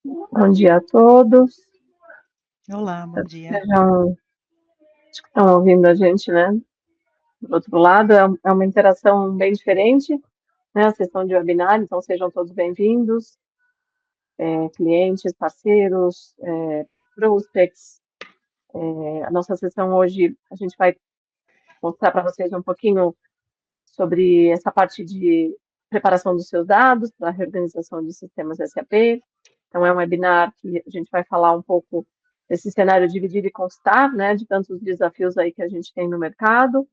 Bom dia a todos. Olá, bom dia. Acho que estão ouvindo a gente, né? Do outro lado, é uma interação bem diferente, né? A sessão de webinar, então sejam todos bem-vindos, clientes, parceiros, prospects. A nossa sessão hoje, a gente vai mostrar para vocês um pouquinho sobre essa parte de preparação dos seus dados para a reorganização de sistemas SAP. Então, é um webinar que a gente vai falar um pouco desse cenário dividir e constar, né, de tantos desafios aí que a gente tem no mercado.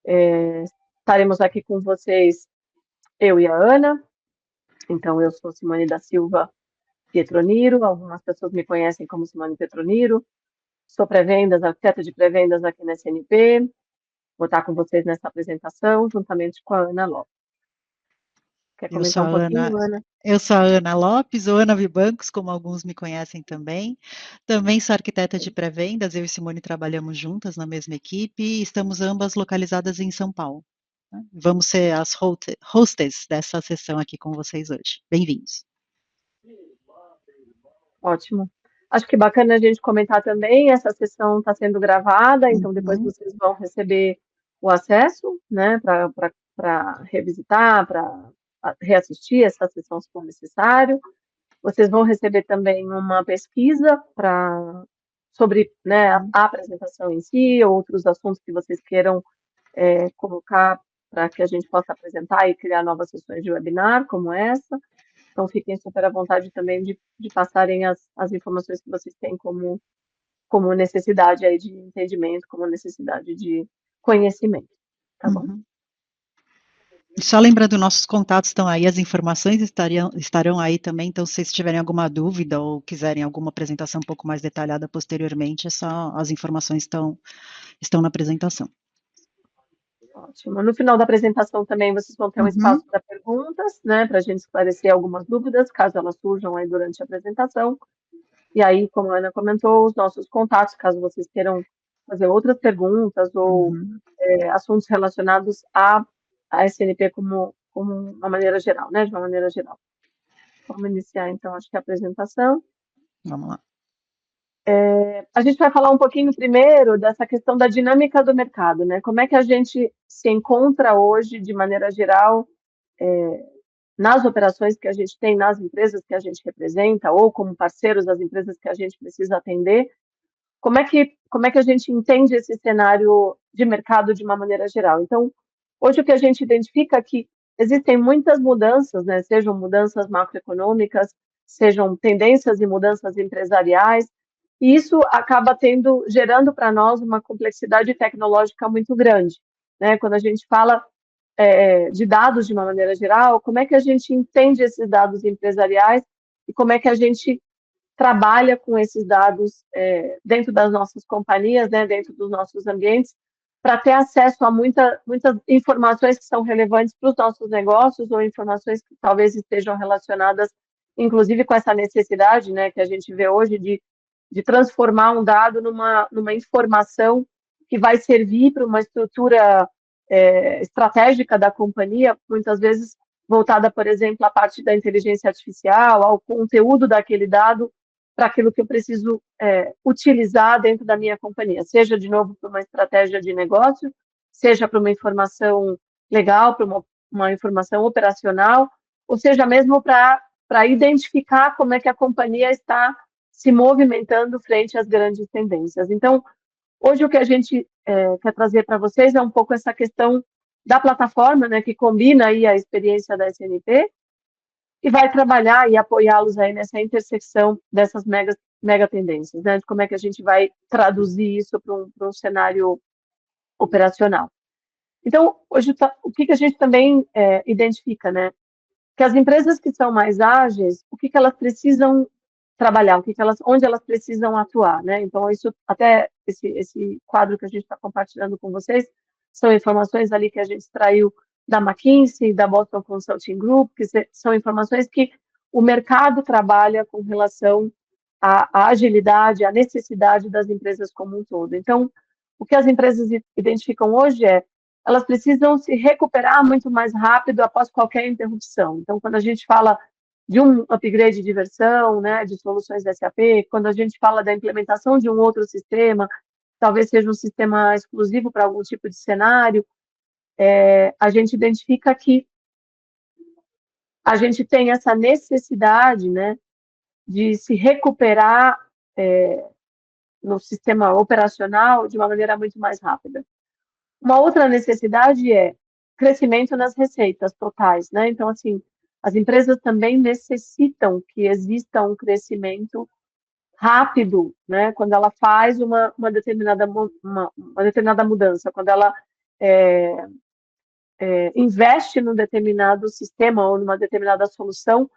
Estaremos aqui com vocês, eu e a Ana. Então, eu sou Simone da Silva Pietroniro, algumas pessoas me conhecem como Simone Pietroniro. Sou pré-vendas, arquiteta de pré-vendas aqui na SNP. Vou estar com vocês nessa apresentação, juntamente com a Ana Lopes. Quer comentar um pouquinho, Ana? Eu sou a Ana Lopes, ou Ana Vibancos, como alguns me conhecem também. Também sou arquiteta de pré-vendas, eu e Simone trabalhamos juntas na mesma equipe e estamos ambas localizadas em São Paulo. Vamos ser as hostess dessa sessão aqui com vocês hoje. Bem-vindos. Ótimo. Acho que bacana a gente comentar também, essa sessão está sendo gravada, então depois vocês vão receber o acesso, né, para revisitar, para reassistir essa sessão se for necessário. Vocês vão receber também uma pesquisa sobre, né, a apresentação em si, outros assuntos que vocês queiram colocar para que a gente possa apresentar e criar novas sessões de webinar como essa. Então, fiquem super à vontade também de passarem as informações que vocês têm como necessidade aí de entendimento, como necessidade de conhecimento, tá bom? Só lembrando, nossos contatos estão aí, as informações estarão aí também, então se vocês tiverem alguma dúvida ou quiserem alguma apresentação um pouco mais detalhada posteriormente, as informações estão na apresentação. Ótimo. No final da apresentação também vocês vão ter um espaço para perguntas, né, para a gente esclarecer algumas dúvidas, caso elas surjam aí durante a apresentação. E aí, como a Ana comentou, os nossos contatos, caso vocês queiram fazer outras perguntas ou assuntos relacionados à SNP como uma maneira geral, né, de uma maneira geral. Vamos iniciar, então, acho que a apresentação. Vamos lá. A gente vai falar um pouquinho primeiro dessa questão da dinâmica do mercado, né? Como é que a gente se encontra hoje, de maneira geral, nas operações que a gente tem, nas empresas que a gente representa, ou como parceiros das empresas que a gente precisa atender. Como é que a gente entende esse cenário de mercado de uma maneira geral? Então, hoje o que a gente identifica é que existem muitas mudanças, né? Sejam mudanças macroeconômicas, sejam tendências e mudanças empresariais, e isso acaba gerando para nós uma complexidade tecnológica muito grande, né? Quando a gente fala de dados de uma maneira geral, como é que a gente entende esses dados empresariais e como é que a gente trabalha com esses dados dentro das nossas companhias, né, dentro dos nossos ambientes, para ter acesso a muitas informações que são relevantes para os nossos negócios ou informações que talvez estejam relacionadas, inclusive, com essa necessidade, né, que a gente vê hoje de transformar um dado numa informação que vai servir para uma estrutura estratégica da companhia, muitas vezes voltada, por exemplo, à parte da inteligência artificial, ao conteúdo daquele dado, para aquilo que eu preciso utilizar dentro da minha companhia, seja, de novo, para uma estratégia de negócio, seja para uma informação legal, para uma informação operacional, ou seja, mesmo para identificar como é que a companhia está se movimentando frente às grandes tendências. Então, hoje o que a gente quer trazer para vocês é um pouco essa questão da plataforma, né, que combina aí a experiência da SNP e vai trabalhar e apoiá-los aí nessa intersecção dessas mega tendências, né, de como é que a gente vai traduzir isso para um cenário operacional. Então, hoje, o que a gente também identifica, né, que as empresas que são mais ágeis, o que elas precisam trabalhar, onde elas precisam atuar, né? Então, isso, até esse quadro que a gente está compartilhando com vocês, são informações ali que a gente extraiu da McKinsey, da Boston Consulting Group, que são informações que o mercado trabalha com relação à agilidade, à necessidade das empresas como um todo. Então, o que as empresas identificam hoje elas precisam se recuperar muito mais rápido após qualquer interrupção. Então, quando a gente fala de um upgrade de versão, né, de soluções SAP, quando a gente fala da implementação de um outro sistema, talvez seja um sistema exclusivo para algum tipo de cenário, a gente identifica que a gente tem essa necessidade, né, de se recuperar no sistema operacional de uma maneira muito mais rápida. Uma outra necessidade é crescimento nas receitas totais, né? Então, assim, as empresas também necessitam que exista um crescimento rápido, né? Quando ela faz uma determinada mudança, quando ela investe num determinado sistema ou numa determinada solução,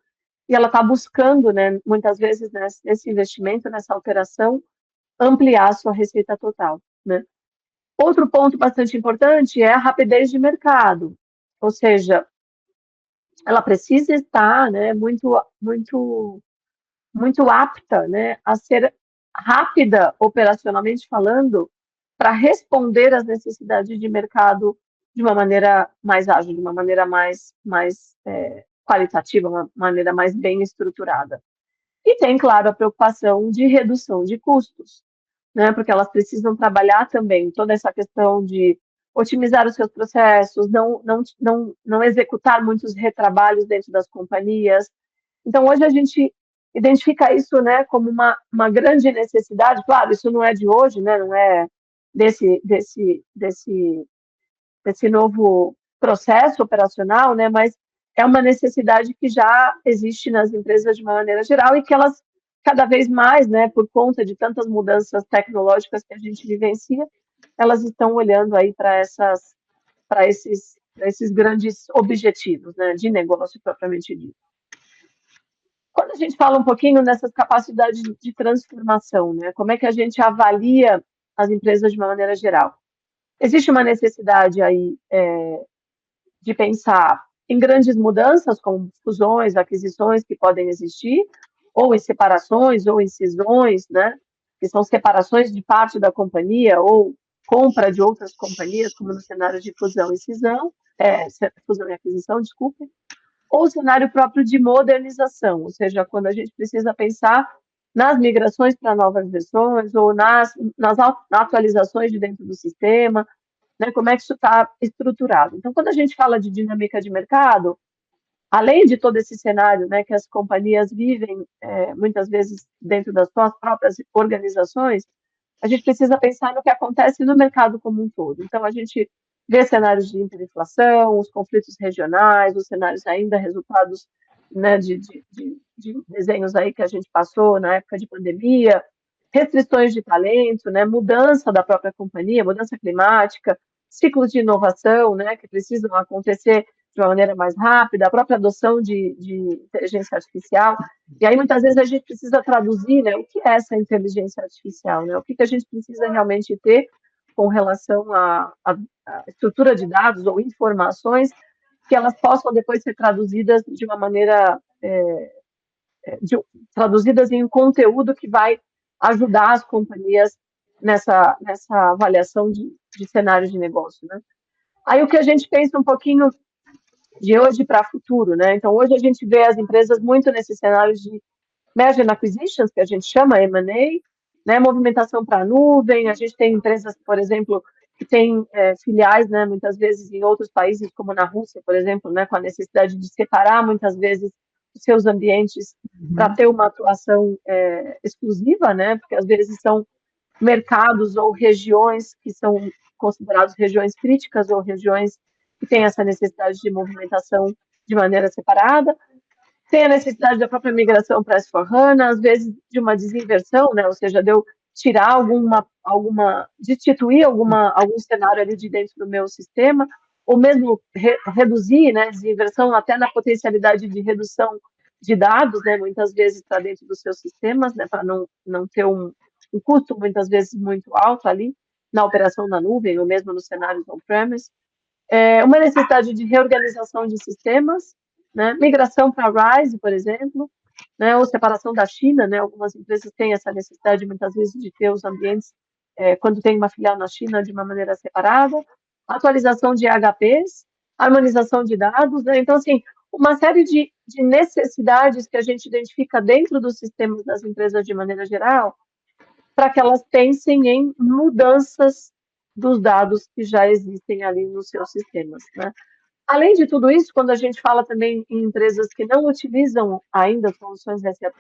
e ela está buscando, né, muitas vezes, nesse investimento, nessa alteração, ampliar a sua receita total, né? Outro ponto bastante importante é a rapidez de mercado, ou seja, ela precisa estar, né, muito apta, né, a ser rápida operacionalmente falando, para responder às necessidades de mercado de uma maneira mais ágil, de uma maneira mais qualitativa, uma maneira mais bem estruturada. E tem, claro, a preocupação de redução de custos, né? Porque elas precisam trabalhar também toda essa questão de otimizar os seus processos, não executar muitos retrabalhos dentro das companhias. Então, hoje a gente identifica isso, né, como uma grande necessidade. Claro, isso não é de hoje, né? Não é desse novo processo operacional, né? Mas é uma necessidade que já existe nas empresas de uma maneira geral e que elas cada vez mais, né, por conta de tantas mudanças tecnológicas que a gente vivencia, elas estão olhando aí para esses grandes objetivos, né, de negócio propriamente dito. Quando a gente fala um pouquinho dessas capacidades de transformação, né, como é que a gente avalia as empresas de uma maneira geral? Existe uma necessidade aí de pensar em grandes mudanças, como fusões, aquisições que podem existir, ou em separações, ou em cisões, né? Que são separações de parte da companhia, ou compra de outras companhias, como no cenário de fusão e cisão, fusão e aquisição, desculpe, ou o cenário próprio de modernização, ou seja, quando a gente precisa pensar nas migrações para novas versões, ou nas atualizações de dentro do sistema, né, como é que isso está estruturado. Então, quando a gente fala de dinâmica de mercado, além de todo esse cenário, né, que as companhias vivem muitas vezes dentro das suas próprias organizações, a gente precisa pensar no que acontece no mercado como um todo. Então, a gente vê cenários de hiperinflação, os conflitos regionais, os cenários ainda resultados, né, de desenhos aí que a gente passou na época de pandemia, restrições de talento, né, mudança da própria companhia, mudança climática, ciclos de inovação, né, que precisam acontecer de uma maneira mais rápida, a própria adoção de inteligência artificial. E aí, muitas vezes, a gente precisa traduzir, né, o que é essa inteligência artificial, né, o que a gente precisa realmente ter com relação à estrutura de dados ou informações que elas possam depois ser traduzidas de uma maneira, traduzidas em um conteúdo que vai ajudar as companhias nessa avaliação de cenários de negócio, né. Aí o que a gente pensa um pouquinho de hoje para futuro, né? Então, hoje a gente vê as empresas muito nesses cenários de merger and acquisitions, que a gente chama M&A, né? Movimentação para a nuvem. A gente tem empresas, por exemplo, que têm filiais, né? Muitas vezes em outros países, como na Rússia, por exemplo, né? Com a necessidade de separar muitas vezes os seus ambientes para ter uma atuação exclusiva, né? Porque às vezes são mercados ou regiões que são considerados regiões críticas ou regiões que têm essa necessidade de movimentação de maneira separada. Tem a necessidade da própria migração para S/4HANA, às vezes de uma desinversão, né? Ou seja, de eu tirar destituir algum cenário ali de dentro do meu sistema, ou mesmo reduzir, né? Desinversão até na potencialidade de redução de dados, né? Muitas vezes para dentro dos seus sistemas, né? Para não ter um custo muitas vezes muito alto ali na operação na nuvem, ou mesmo nos cenários on-premise. Uma necessidade de reorganização de sistemas, né? Migração para RISE, por exemplo, né? Ou separação da China, né? Algumas empresas têm essa necessidade, muitas vezes, de ter os ambientes, quando tem uma filial na China, de uma maneira separada, atualização de EHPs, harmonização de dados, né? Então, assim, uma série de necessidades que a gente identifica dentro dos sistemas das empresas de maneira geral, para que elas pensem em mudanças dos dados que já existem ali nos seus sistemas, né? Além de tudo isso, quando a gente fala também em empresas que não utilizam ainda soluções SAP,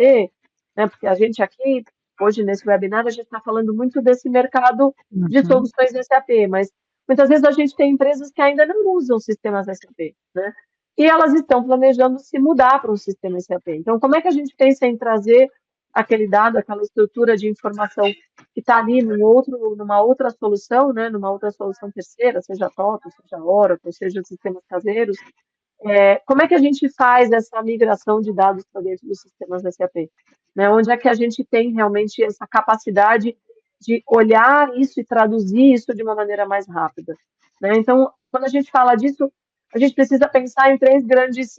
né, porque a gente aqui, hoje nesse webinar, a gente está falando muito desse mercado de Uhum. soluções SAP, mas muitas vezes a gente tem empresas que ainda não usam sistemas SAP, né? E elas estão planejando se mudar para um sistema SAP. Então, como é que a gente pensa em trazer aquele dado, aquela estrutura de informação que está ali numa outra solução, né, numa outra solução terceira, seja TOTO, seja Oracle, seja sistemas caseiros, como é que a gente faz essa migração de dados para dentro dos sistemas SAP? Né? Onde é que a gente tem realmente essa capacidade de olhar isso e traduzir isso de uma maneira mais rápida? Né? Então, quando a gente fala disso, a gente precisa pensar em três grandes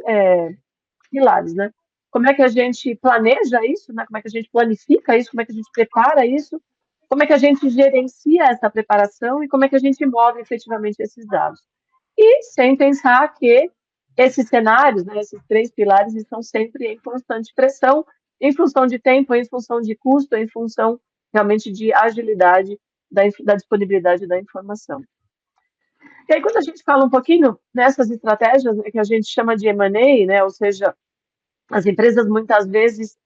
pilares, né? Como é que a gente planeja isso, né? Como é que a gente planifica isso, como é que a gente prepara isso, como é que a gente gerencia essa preparação e como é que a gente move efetivamente esses dados. E sem pensar que esses cenários, né, esses três pilares, estão sempre em constante pressão, em função de tempo, em função de custo, em função realmente de agilidade da disponibilidade da informação. E aí, quando a gente fala um pouquinho nessas estratégias, né, que a gente chama de M&A, né, ou seja, as empresas muitas vezes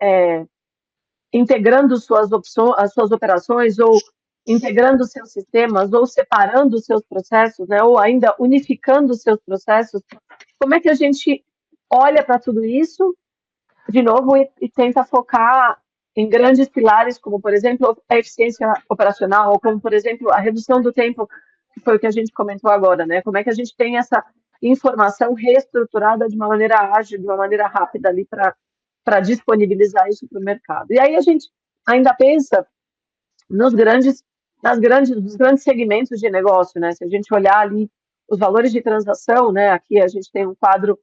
integrando suas opções, as suas operações, ou integrando seus sistemas, ou separando os seus processos, né, ou ainda unificando os seus processos, como é que a gente olha para tudo isso, de novo, e tenta focar em grandes pilares, como, por exemplo, a eficiência operacional, ou como, por exemplo, a redução do tempo, que foi o que a gente comentou agora, né? Como é que a gente tem essa informação reestruturada de uma maneira ágil, de uma maneira rápida ali para disponibilizar isso para o mercado. E aí a gente ainda pensa nos grandes segmentos de negócio, né? Se a gente olhar ali os valores de transação, né? Aqui a gente tem um quadro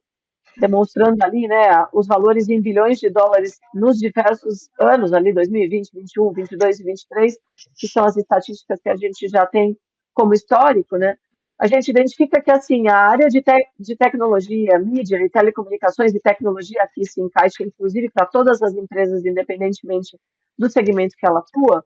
demonstrando ali, né, os valores em bilhões de dólares nos diversos anos ali, 2020, 21, 22 e 23, que são as estatísticas que a gente já tem como histórico, né? A gente identifica que assim a área de tecnologia, mídia e telecomunicações e tecnologia aqui se encaixa inclusive para todas as empresas, independentemente do segmento que ela atua.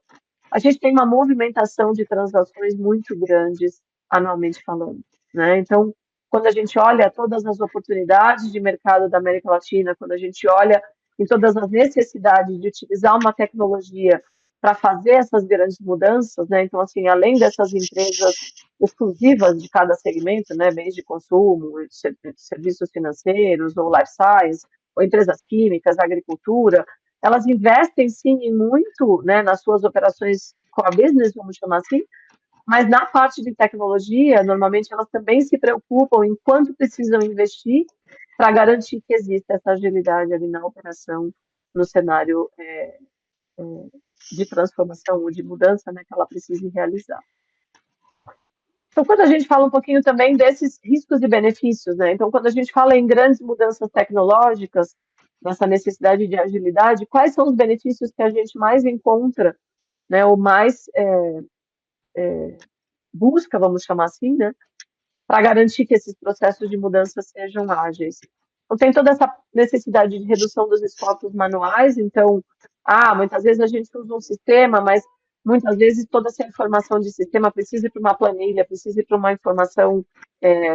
A gente tem uma movimentação de transações muito grandes anualmente falando, né? Então, quando a gente olha todas as oportunidades de mercado da América Latina, quando a gente olha em todas as necessidades de utilizar uma tecnologia para fazer essas grandes mudanças, né? Então, assim, além dessas empresas exclusivas de cada segmento, né? Bens de consumo, serviços financeiros, ou life science, ou empresas químicas, agricultura, elas investem sim em muito, né, nas suas operações core business, vamos chamar assim, mas na parte de tecnologia, normalmente elas também se preocupam em quanto precisam investir para garantir que exista essa agilidade ali na operação, no cenário de transformação ou de mudança, né, que ela precise realizar. Então, quando a gente fala um pouquinho também desses riscos e benefícios, né? Então, quando a gente fala em grandes mudanças tecnológicas, nessa necessidade de agilidade, quais são os benefícios que a gente mais encontra, né? Ou mais busca, vamos chamar assim, né? Para garantir que esses processos de mudança sejam ágeis. Então, tem toda essa necessidade de redução dos esforços manuais, então, muitas vezes a gente usa um sistema, mas muitas vezes toda essa informação de sistema precisa ir para uma planilha, precisa ir para uma informação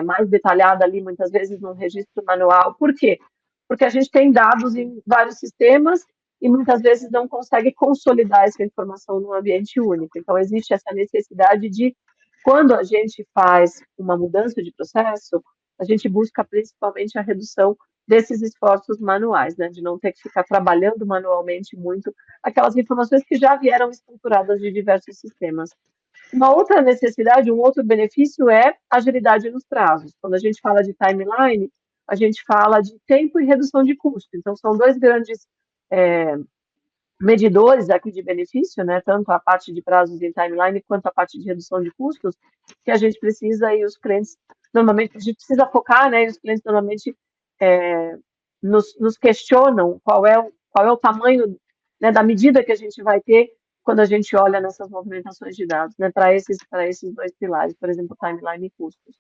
mais detalhada ali, muitas vezes num registro manual. Por quê? Porque a gente tem dados em vários sistemas e muitas vezes não consegue consolidar essa informação num ambiente único. Então, existe essa necessidade de quando a gente faz uma mudança de processo, a gente busca principalmente a redução desses esforços manuais, né, de não ter que ficar trabalhando manualmente muito aquelas informações que já vieram estruturadas de diversos sistemas. Uma outra necessidade, um outro benefício é agilidade nos prazos. Quando a gente fala de timeline, a gente fala de tempo e redução de custo. Então, são dois grandes medidores aqui de benefício, né, tanto a parte de prazos em timeline quanto a parte de redução de custos, que a gente precisa e os clientes, normalmente, a gente precisa focar, né, e os clientes normalmente nos questionam qual é o tamanho, né, da medida que a gente vai ter quando a gente olha nessas movimentações de dados, né, para esses dois pilares, por exemplo, timeline e custos.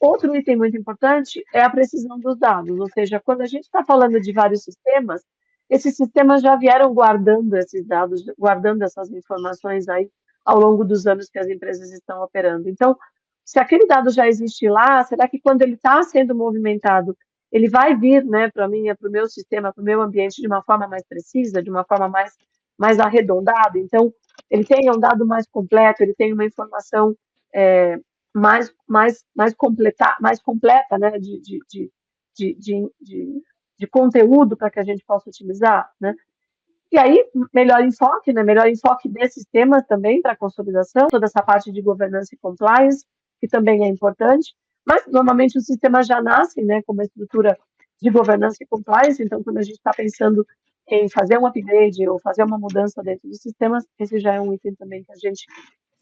Outro item muito importante é a precisão dos dados, ou seja, quando a gente está falando de vários sistemas, esses sistemas já vieram guardando esses dados, guardando essas informações aí ao longo dos anos que as empresas estão operando. Então, se aquele dado já existe lá, será que quando ele está sendo movimentado, ele vai vir, né, para mim, para o meu sistema, para o meu ambiente de uma forma mais precisa, de uma forma mais arredondada? Então, ele tem um dado mais completo, ele tem uma informação é, mais completa, né, de, de, de, de conteúdo para que a gente possa utilizar, né? E aí, melhor enfoque desses temas também para a consolidação, toda essa parte de governança e compliance, que também é importante, mas normalmente os sistemas já nascem, né, com uma estrutura de governança e compliance, então quando a gente está pensando em fazer um upgrade ou fazer uma mudança dentro dos sistemas, esse já é um item também que a gente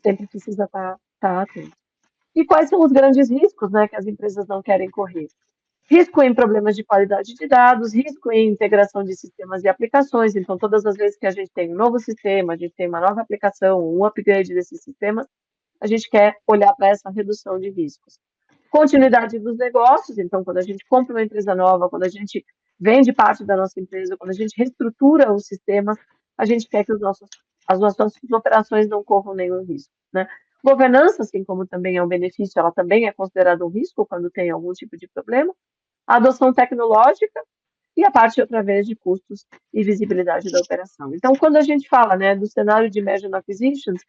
sempre precisa estar atento. E quais são os grandes riscos, né, que as empresas não querem correr? Risco em problemas de qualidade de dados, risco em integração de sistemas e aplicações. Então, todas as vezes que a gente tem um novo sistema, a gente tem uma nova aplicação, um upgrade desses sistemas, a gente quer olhar para essa redução de riscos. Continuidade dos negócios. Então, quando a gente compra uma empresa nova, quando a gente vende parte da nossa empresa, quando a gente reestrutura os sistemas, a gente quer que as nossas operações não corram nenhum risco, né? Governança, assim como também é um benefício, ela também é considerada um risco quando tem algum tipo de problema. A adoção tecnológica e a parte, outra vez, de custos e visibilidade da operação. Então, quando a gente fala, né, do cenário de Merger and Acquisitions,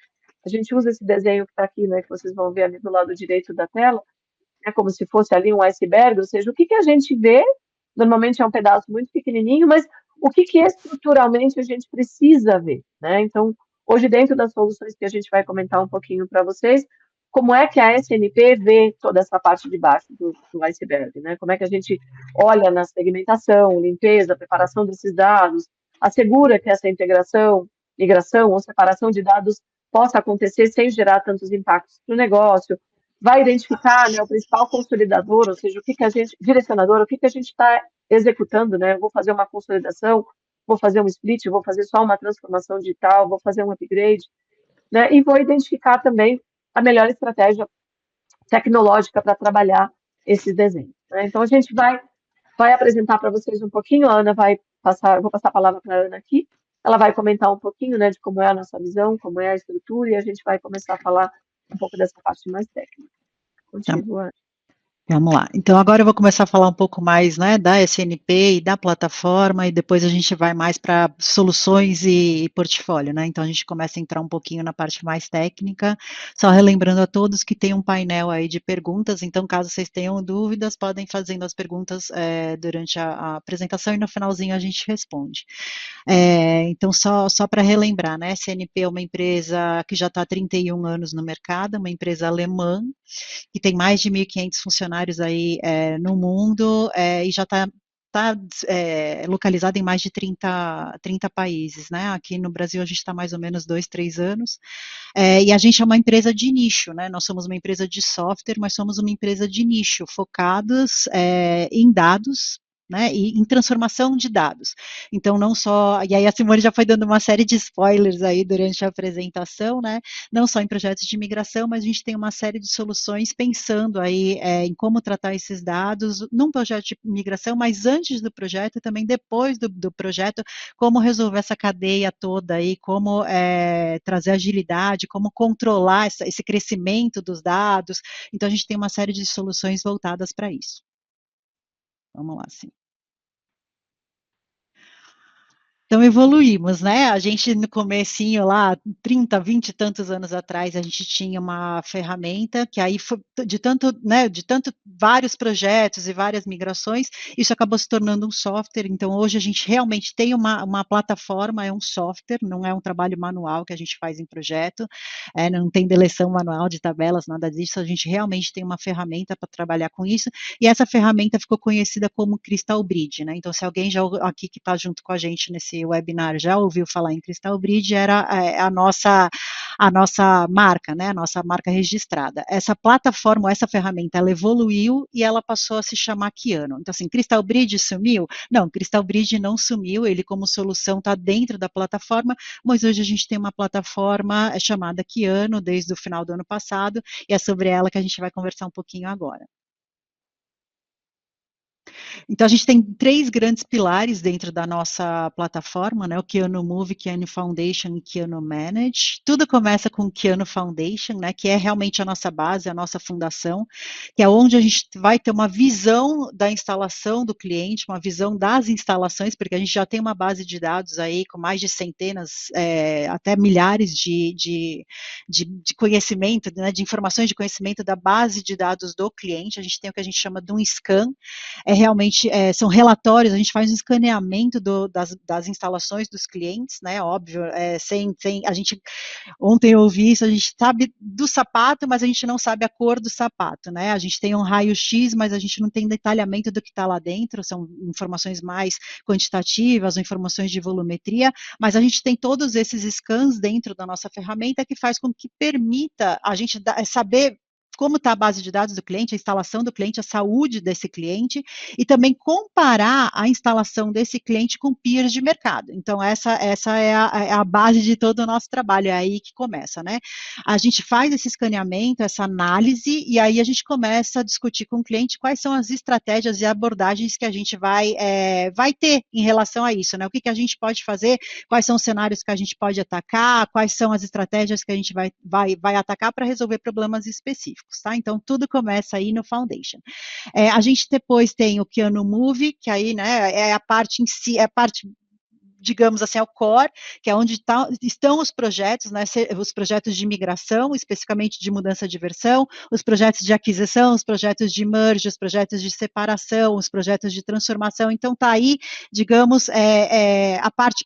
a gente usa esse desenho que está aqui, né, que vocês vão ver ali do lado direito da tela, é como se fosse ali um iceberg, ou seja, o que a gente vê, normalmente é um pedaço muito pequenininho, mas o que estruturalmente a gente precisa ver, né? Então, hoje, dentro das soluções que a gente vai comentar um pouquinho para vocês, como é que a SNP vê toda essa parte de baixo do iceberg, né? Como é que a gente olha na segmentação, limpeza, preparação desses dados, assegura que essa integração, migração ou separação de dados possa acontecer sem gerar tantos impactos para o negócio, vai identificar, né, o principal consolidador, ou seja, direcionador, o que a gente está executando, né? Eu vou fazer uma consolidação, vou fazer um split, vou fazer só uma transformação digital, vou fazer um upgrade, né? E vou identificar também a melhor estratégia tecnológica para trabalhar esses desenhos, né? Então a gente vai apresentar para vocês um pouquinho, a Ana vai passar, eu vou passar a palavra para a Ana aqui, ela vai comentar um pouquinho, né, de como é a nossa visão, como é a estrutura, e a gente vai começar a falar um pouco dessa parte mais técnica. Contigo, Ana. Vamos lá. Então, agora eu vou começar a falar um pouco mais, né, da SNP e da plataforma, e depois a gente vai mais para soluções e portfólio, né? Então, a gente começa a entrar um pouquinho na parte mais técnica, só relembrando a todos que tem um painel aí de perguntas, então, caso vocês tenham dúvidas, podem fazendo as perguntas durante a apresentação e no finalzinho a gente responde. Então, só para relembrar, né, a SNP é uma empresa que já está há 31 anos no mercado, uma empresa alemã, que tem mais de 1.500 funcionários aí no mundo e já está localizada em mais de 30 países, né? Aqui no Brasil a gente está mais ou menos 2, 3 anos, e a gente é uma empresa de nicho, né? Nós somos uma empresa de software, mas somos uma empresa de nicho, focados em dados, né, e em transformação de dados. Então, não só, e aí a Simone já foi dando uma série de spoilers aí durante a apresentação, né, não só em projetos de migração, mas a gente tem uma série de soluções pensando aí em como tratar esses dados num projeto de migração, mas antes do projeto e também depois do projeto, como resolver essa cadeia toda aí, como trazer agilidade, como controlar esse crescimento dos dados. Então, a gente tem uma série de soluções voltadas para isso. Vamos lá, sim. Então evoluímos, né? A gente no comecinho lá, 30, 20 e tantos anos atrás, a gente tinha uma ferramenta que aí foi de tanto, né, de tanto vários projetos e várias migrações, isso acabou se tornando um software. Então hoje a gente realmente tem uma plataforma, é um software, não é um trabalho manual que a gente faz em projeto, não tem deleção manual de tabelas, nada disso, a gente realmente tem uma ferramenta para trabalhar com isso, e essa ferramenta ficou conhecida como Crystal Bridge, né? Então se alguém já aqui que está junto com a gente nesse webinar já ouviu falar em Crystal Bridge, era a nossa marca, né, a nossa marca registrada. Essa plataforma, essa ferramenta, ela evoluiu e ela passou a se chamar Kiano. Então, assim, Crystal Bridge sumiu? Não, Crystal Bridge não sumiu, ele como solução está dentro da plataforma, mas hoje a gente tem uma plataforma chamada Kiano, desde o final do ano passado, e é sobre ela que a gente vai conversar um pouquinho agora. Então, a gente tem 3 grandes pilares dentro da nossa plataforma, né, o Kiano Move, Kiano Foundation e Kiano Manage. Tudo começa com o Kiano Foundation, né, que é realmente a nossa base, a nossa fundação, que é onde a gente vai ter uma visão da instalação do cliente, uma visão das instalações, porque a gente já tem uma base de dados aí com mais de centenas, até milhares de conhecimento, né, de informações de conhecimento da base de dados do cliente. A gente tem o que a gente chama de um scan, realmente são relatórios, a gente faz um escaneamento das instalações dos clientes, né, óbvio, sem a gente, ontem eu ouvi isso, a gente sabe do sapato, mas a gente não sabe a cor do sapato, né, a gente tem um raio-x, mas a gente não tem detalhamento do que está lá dentro, são informações mais quantitativas, ou informações de volumetria, mas a gente tem todos esses scans dentro da nossa ferramenta que faz com que permita a gente saber como está a base de dados do cliente, a instalação do cliente, a saúde desse cliente, e também comparar a instalação desse cliente com peers de mercado. Então, essa é a base de todo o nosso trabalho, é aí que começa, né? A gente faz esse escaneamento, essa análise, e aí a gente começa a discutir com o cliente quais são as estratégias e abordagens que a gente vai ter em relação a isso, né? O que a gente pode fazer, quais são os cenários que a gente pode atacar, quais são as estratégias que a gente vai atacar para resolver problemas específicos. Tá? Então, tudo começa aí no Foundation. A gente depois tem o Kiano Move, que aí, né, é a parte em si, é a parte, digamos assim, é o core, que é onde estão os projetos, né, os projetos de migração, especificamente de mudança de versão, os projetos de aquisição, os projetos de merge, os projetos de separação, os projetos de transformação. Então, está aí, digamos, a parte,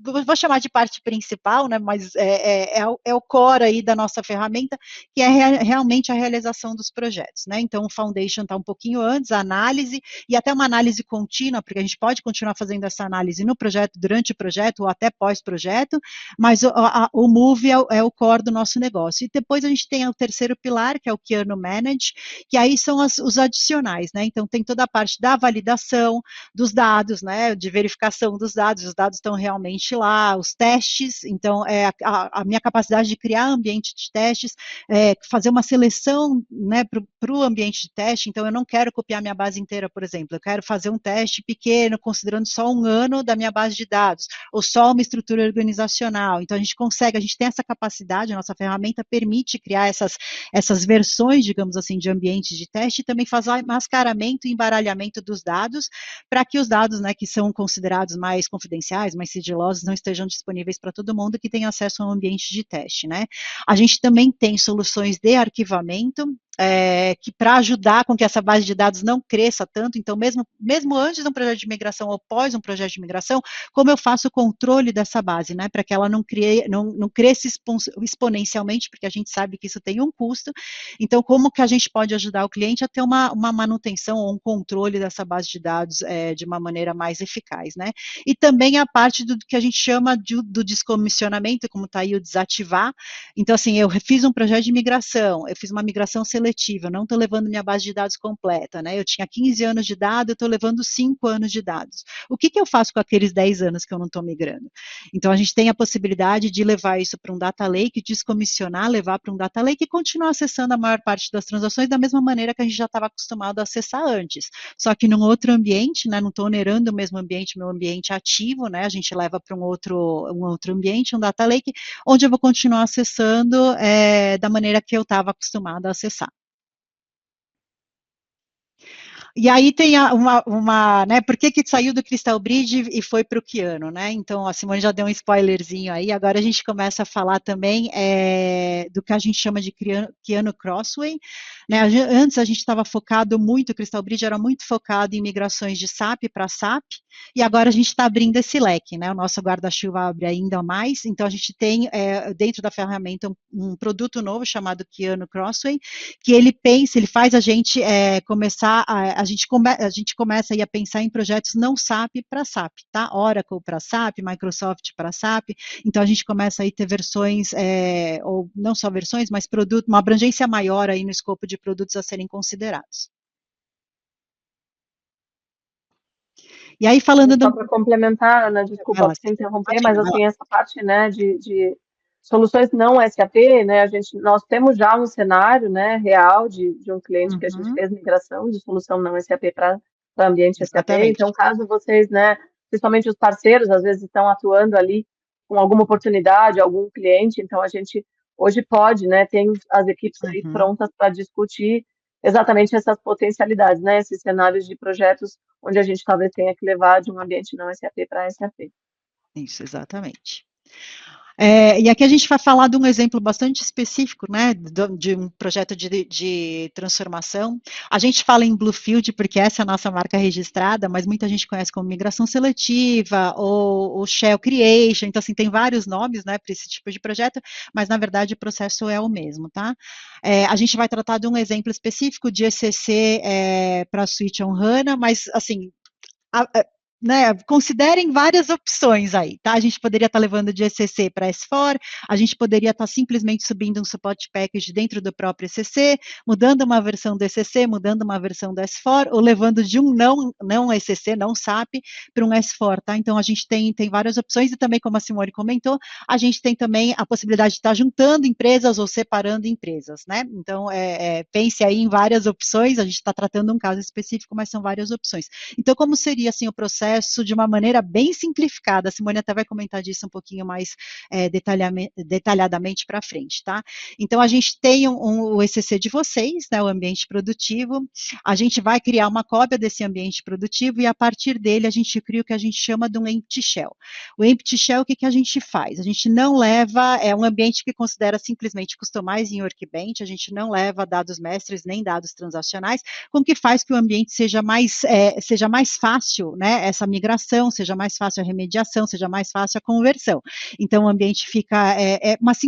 vou chamar de parte principal, né, mas é o core aí da nossa ferramenta, que é realmente a realização dos projetos, né, então o Foundation está um pouquinho antes, a análise, e até uma análise contínua, porque a gente pode continuar fazendo essa análise no projeto, durante o projeto, ou até pós-projeto, mas o Move é o core do nosso negócio, e depois a gente tem o terceiro pilar, que é o Kiano Manage, que aí são os adicionais, né, então tem toda a parte da validação dos dados, né, de verificação dos dados, os dados estão realmente lá, os testes, então a minha capacidade de criar ambiente de testes, fazer uma seleção, né, para o ambiente de teste, então eu não quero copiar minha base inteira, por exemplo, eu quero fazer um teste pequeno, considerando só um ano da minha base de dados, ou só uma estrutura organizacional, então a gente tem essa capacidade, a nossa ferramenta permite criar essas versões, digamos assim, de ambientes de teste, e também fazer mascaramento e embaralhamento dos dados, para que os dados, né, que são considerados mais confidenciais, mais sigilosos, não estejam disponíveis para todo mundo que tem acesso a um ambiente de teste, né? A gente também tem soluções de arquivamento, que para ajudar com que essa base de dados não cresça tanto, então mesmo antes de um projeto de migração ou pós um projeto de migração, como eu faço o controle dessa base, né, para que ela não cresça exponencialmente, porque a gente sabe que isso tem um custo, então como que a gente pode ajudar o cliente a ter uma manutenção ou um controle dessa base de dados de uma maneira mais eficaz, né, e também a parte do que a gente chama do descomissionamento, como está aí o desativar, então assim, eu fiz um projeto de migração, eu fiz uma migração seletiva, não estou levando minha base de dados completa, né? Eu tinha 15 anos de dados, eu estou levando 5 anos de dados. O que eu faço com aqueles 10 anos que eu não estou migrando? Então, a gente tem a possibilidade de levar isso para um data lake, descomissionar, levar para um data lake e continuar acessando a maior parte das transações da mesma maneira que a gente já estava acostumado a acessar antes. Só que num outro ambiente, né? Não estou onerando o mesmo ambiente, meu ambiente ativo, né? A gente leva para um outro ambiente, um data lake, onde eu vou continuar acessando da maneira que eu estava acostumado a acessar. E aí tem né, por que saiu do Crystal Bridge e foi para o Kiano, né? Então, a Simone já deu um spoilerzinho aí, agora a gente começa a falar também do que a gente chama de Kiano Crossway, né? Antes a gente estava focado muito, o Crystal Bridge era muito focado em migrações de SAP para SAP, e agora a gente está abrindo esse leque, né? O nosso guarda-chuva abre ainda mais, então a gente tem dentro da ferramenta um produto novo chamado Kiano Crossway, que ele faz a gente começar a gente começa aí a pensar em projetos não SAP para SAP, tá? Oracle para SAP, Microsoft para SAP, então a gente começa aí a ter versões, ou não só versões, mas uma abrangência maior aí no escopo de produtos a serem considerados. E aí falando só para complementar, Ana, desculpa te interromper, mas assim, essa parte, né, de soluções não SAP, né, nós temos já um cenário, né, real de um cliente que a gente fez migração de solução não SAP para para o ambiente SAP. Exatamente. Então, caso vocês, né, principalmente os parceiros, às vezes estão atuando ali com alguma oportunidade, algum cliente, então a gente hoje pode, né, tem as equipes aí Uhum. prontas para discutir exatamente essas potencialidades, né, esses cenários de projetos onde a gente talvez tenha que levar de um ambiente não SAP para SAP. Isso, exatamente. E aqui a gente vai falar de um exemplo bastante específico, né, de um projeto de transformação. A gente fala em Bluefield porque essa é a nossa marca registrada, mas muita gente conhece como migração seletiva ou Shell Creation, então assim, tem vários nomes, né, para esse tipo de projeto, mas na verdade o processo é o mesmo, tá? A gente vai tratar de um exemplo específico de ECC para a Suite on HANA, mas assim, né, considerem várias opções aí, tá? A gente poderia estar levando de ECC para S4, a gente poderia estar simplesmente subindo um support package dentro do próprio ECC, mudando uma versão do ECC, mudando uma versão do S4, ou levando de um não ECC, não SAP, para um S4, tá? Então, a gente tem várias opções, e também, como a Simone comentou, a gente tem também a possibilidade de estar juntando empresas ou separando empresas, né? Então, pense aí em várias opções, a gente está tratando um caso específico, mas são várias opções. Então, como seria assim o processo de uma maneira bem simplificada? A Simone até vai comentar disso um pouquinho mais detalhadamente para frente, tá? Então, a gente tem o ECC de vocês, né, o ambiente produtivo, a gente vai criar uma cópia desse ambiente produtivo e a partir dele a gente cria o que a gente chama de um empty shell. O empty shell, o que a gente faz? A gente não leva, é um ambiente que considera simplesmente customize em Workbench, a gente não leva dados mestres nem dados transacionais, com que faz que o ambiente seja mais fácil, né, essa migração, seja mais fácil a remediação, seja mais fácil a conversão. Então, o ambiente fica mais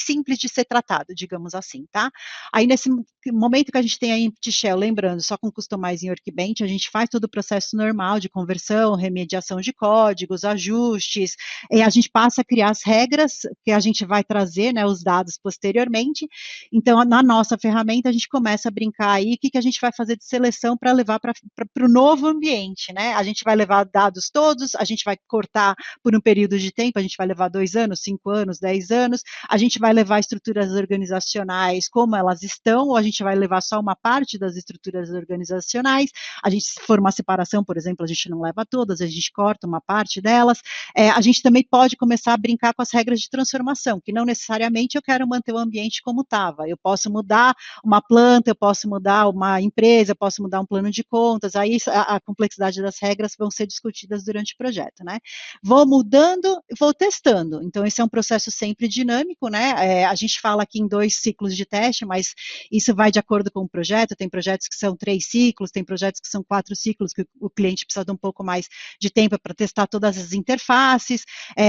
simples de ser tratado, digamos assim, tá? Aí, nesse momento que a gente tem a Empty Shell, lembrando, só com Customize em Workbench, a gente faz todo o processo normal de conversão, remediação de códigos, ajustes, e a gente passa a criar as regras que a gente vai trazer, né, os dados posteriormente. Então, na nossa ferramenta, a gente começa a brincar aí, o que a gente vai fazer de seleção para levar para o novo ambiente, né? A gente vai levar dados todos, a gente vai cortar por um período de tempo, a gente vai levar 2 anos, 5 anos, 10 anos, a gente vai levar estruturas organizacionais como elas estão, ou a gente vai levar só uma parte das estruturas organizacionais, a gente, se for uma separação, por exemplo, a gente não leva todas, a gente corta uma parte delas, a gente também pode começar a brincar com as regras de transformação, que não necessariamente eu quero manter o ambiente como estava, eu posso mudar uma planta, eu posso mudar uma empresa, eu posso mudar um plano de contas, aí a complexidade das regras vão ser discutidas durante o projeto, né? Vou mudando, vou testando, então esse é um processo sempre dinâmico, né? A gente fala aqui em 2 ciclos de teste, mas isso vai de acordo com o projeto, tem projetos que são 3 ciclos, tem projetos que são 4 ciclos, que o cliente precisa de um pouco mais de tempo para testar todas as interfaces,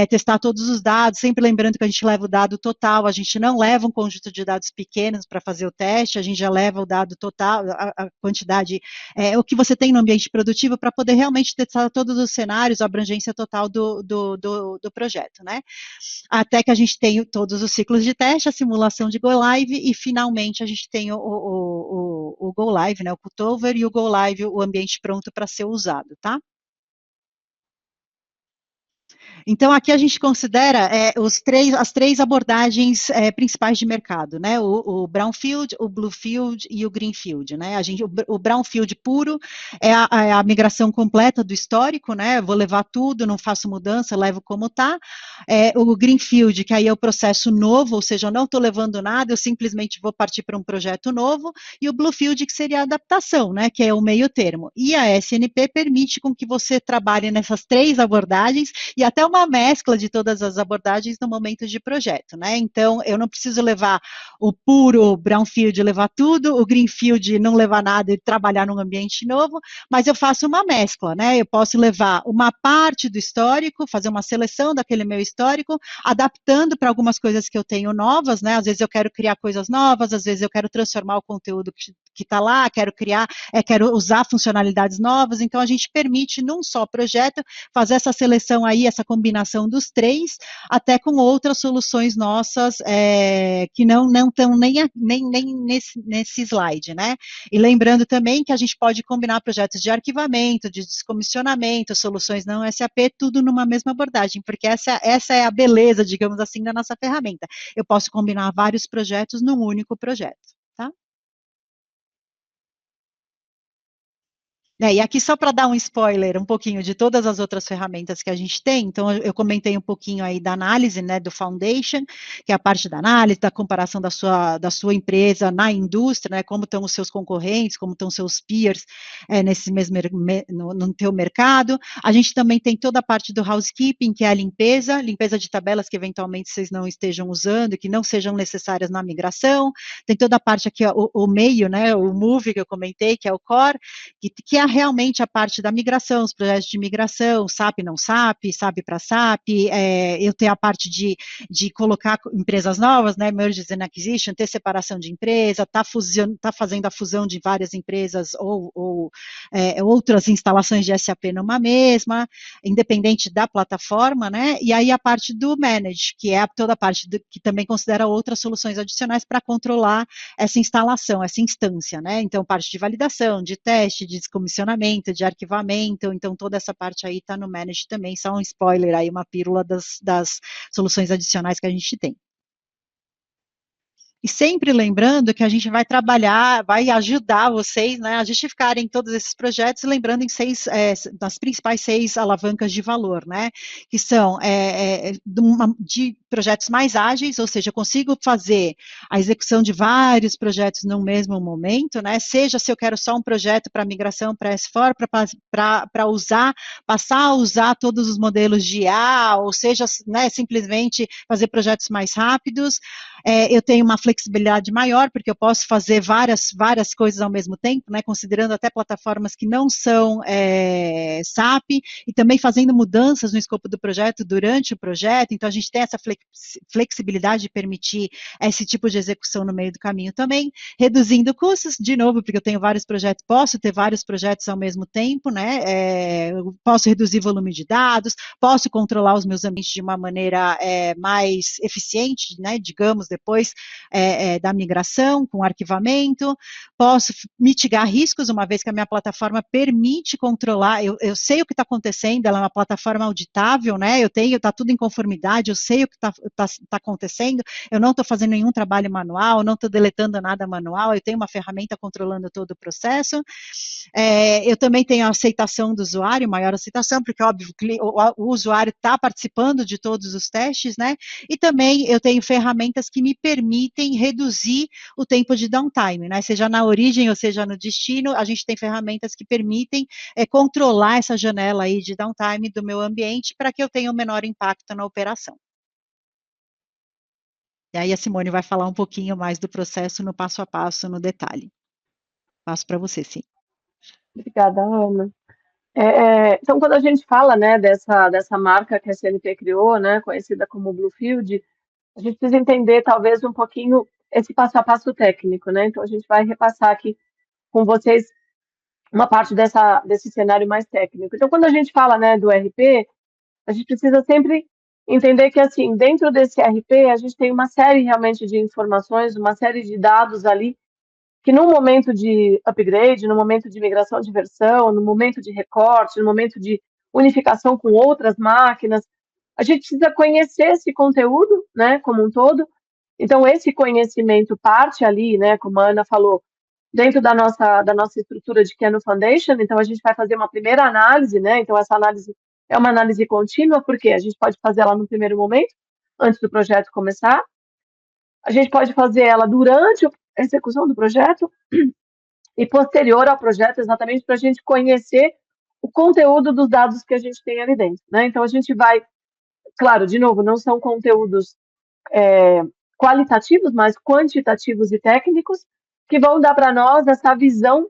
testar todos os dados, sempre lembrando que a gente leva o dado total, a gente não leva um conjunto de dados pequenos para fazer o teste, a gente já leva o dado total, a quantidade, o que você tem no ambiente produtivo para poder realmente testar todos os cenários, a abrangência total do projeto, né? Até que a gente tem todos os ciclos de teste, a simulação de Go Live e finalmente a gente tem o Go Live, né? O cutover e o Go Live, o ambiente pronto para ser usado, tá? Então, aqui a gente considera as 3 abordagens principais de mercado, né? O Brownfield, o Bluefield e o Greenfield, né? O Brownfield puro é a migração completa do histórico, né? Eu vou levar tudo, não faço mudança, levo como está. O Greenfield, que aí é o processo novo, ou seja, eu não estou levando nada, eu simplesmente vou partir para um projeto novo. E o Bluefield, que seria a adaptação, né? Que é o meio termo. E a SNP permite com que você trabalhe nessas 3 abordagens e até uma mescla de todas as abordagens no momento de projeto, né? Então, eu não preciso levar o puro brownfield, levar tudo, o greenfield não levar nada e trabalhar num ambiente novo, mas eu faço uma mescla, né? Eu posso levar uma parte do histórico, fazer uma seleção daquele meu histórico, adaptando para algumas coisas que eu tenho novas, né? Às vezes eu quero criar coisas novas, às vezes eu quero transformar o conteúdo que está lá, quero criar, quero usar funcionalidades novas, então a gente permite num só projeto fazer essa seleção aí, essa combinação dos 3, até com outras soluções nossas que não estão nem nesse slide, né? E lembrando também que a gente pode combinar projetos de arquivamento, de descomissionamento, soluções não SAP, tudo numa mesma abordagem, porque essa é a beleza, digamos assim, da nossa ferramenta. Eu posso combinar vários projetos num único projeto, tá? E aqui só para dar um spoiler, um pouquinho de todas as outras ferramentas que a gente tem, então eu comentei um pouquinho aí da análise, né, do Foundation, que é a parte da análise, da comparação da sua empresa na indústria, né, como estão os seus concorrentes, como estão os seus peers nesse mesmo, no teu mercado. A gente também tem toda a parte do housekeeping, que é a limpeza de tabelas que eventualmente vocês não estejam usando, que não sejam necessárias na migração. Tem toda a parte aqui, o meio, né, o Move que eu comentei, que é o core, que é realmente a parte da migração, os projetos de migração, SAP, não SAP, SAP para SAP, eu tenho a parte de colocar empresas novas, né, mergers and acquisition, ter separação de empresa, tá fazendo a fusão de várias empresas ou outras instalações de SAP numa mesma, independente da plataforma, né, e aí a parte do manage, que é toda a parte que também considera outras soluções adicionais para controlar essa instalação, essa instância, né, então parte de validação, de teste, de descomissionamento, de arquivamento, então toda essa parte aí está no Manage também, só um spoiler aí, uma pílula das soluções adicionais que a gente tem. E sempre lembrando que a gente vai trabalhar, vai ajudar vocês, né, a justificarem todos esses projetos, lembrando em das principais 6 alavancas de valor, né, que são de projetos mais ágeis, ou seja, eu consigo fazer a execução de vários projetos no mesmo momento, né, seja se eu quero só um projeto para migração para S4, para usar, passar a usar todos os modelos de IA, ou seja, né, simplesmente fazer projetos mais rápidos, eu tenho uma flexibilidade maior, porque eu posso fazer várias coisas ao mesmo tempo, né, considerando até plataformas que não são SAP, e também fazendo mudanças no escopo do projeto durante o projeto, então a gente tem essa flexibilidade de permitir esse tipo de execução no meio do caminho também, reduzindo custos, de novo, porque eu tenho vários projetos, posso ter vários projetos ao mesmo tempo, né, posso reduzir volume de dados, posso controlar os meus ambientes de uma maneira mais eficiente, né, digamos, depois da migração, com arquivamento, posso mitigar riscos, uma vez que a minha plataforma permite controlar, eu sei o que está acontecendo, ela é uma plataforma auditável, né, está tudo em conformidade, eu sei o que está acontecendo, eu não estou fazendo nenhum trabalho manual, não estou deletando nada manual, eu tenho uma ferramenta controlando todo o processo, eu também tenho a aceitação do usuário, maior aceitação, porque, óbvio, o usuário está participando de todos os testes, né, e também eu tenho ferramentas que me permitem reduzir o tempo de downtime, né, seja na origem ou seja no destino, a gente tem ferramentas que permitem controlar essa janela aí de downtime do meu ambiente para que eu tenha o menor impacto na operação. E aí a Simone vai falar um pouquinho mais do processo no passo a passo, no detalhe. Passo para você, sim. Obrigada, Ana. Então, quando a gente fala, né, dessa marca que a CNP criou, né, conhecida como Bluefield, a gente precisa entender talvez um pouquinho esse passo a passo técnico, né? Então, a gente vai repassar aqui com vocês uma parte desse cenário mais técnico. Então, quando a gente fala, né, do RP, a gente precisa sempre entender que, assim, dentro desse RP, a gente tem uma série realmente de informações, uma série de dados ali, que no momento de upgrade, no momento de migração de versão, no momento de recorte, no momento de unificação com outras máquinas, a gente precisa conhecer esse conteúdo, né, como um todo. Então, esse conhecimento parte ali, né, como a Ana falou, dentro da nossa estrutura de Kano Foundation. Então, a gente vai fazer uma primeira análise, né? Então, essa análise é uma análise contínua, porque a gente pode fazer ela no primeiro momento, antes do projeto começar. A gente pode fazer ela durante a execução do projeto e posterior ao projeto, exatamente para a gente conhecer o conteúdo dos dados que a gente tem ali dentro, né? Então, a gente vai, claro, de novo, não são conteúdos qualitativos, mas quantitativos e técnicos, que vão dar para nós essa visão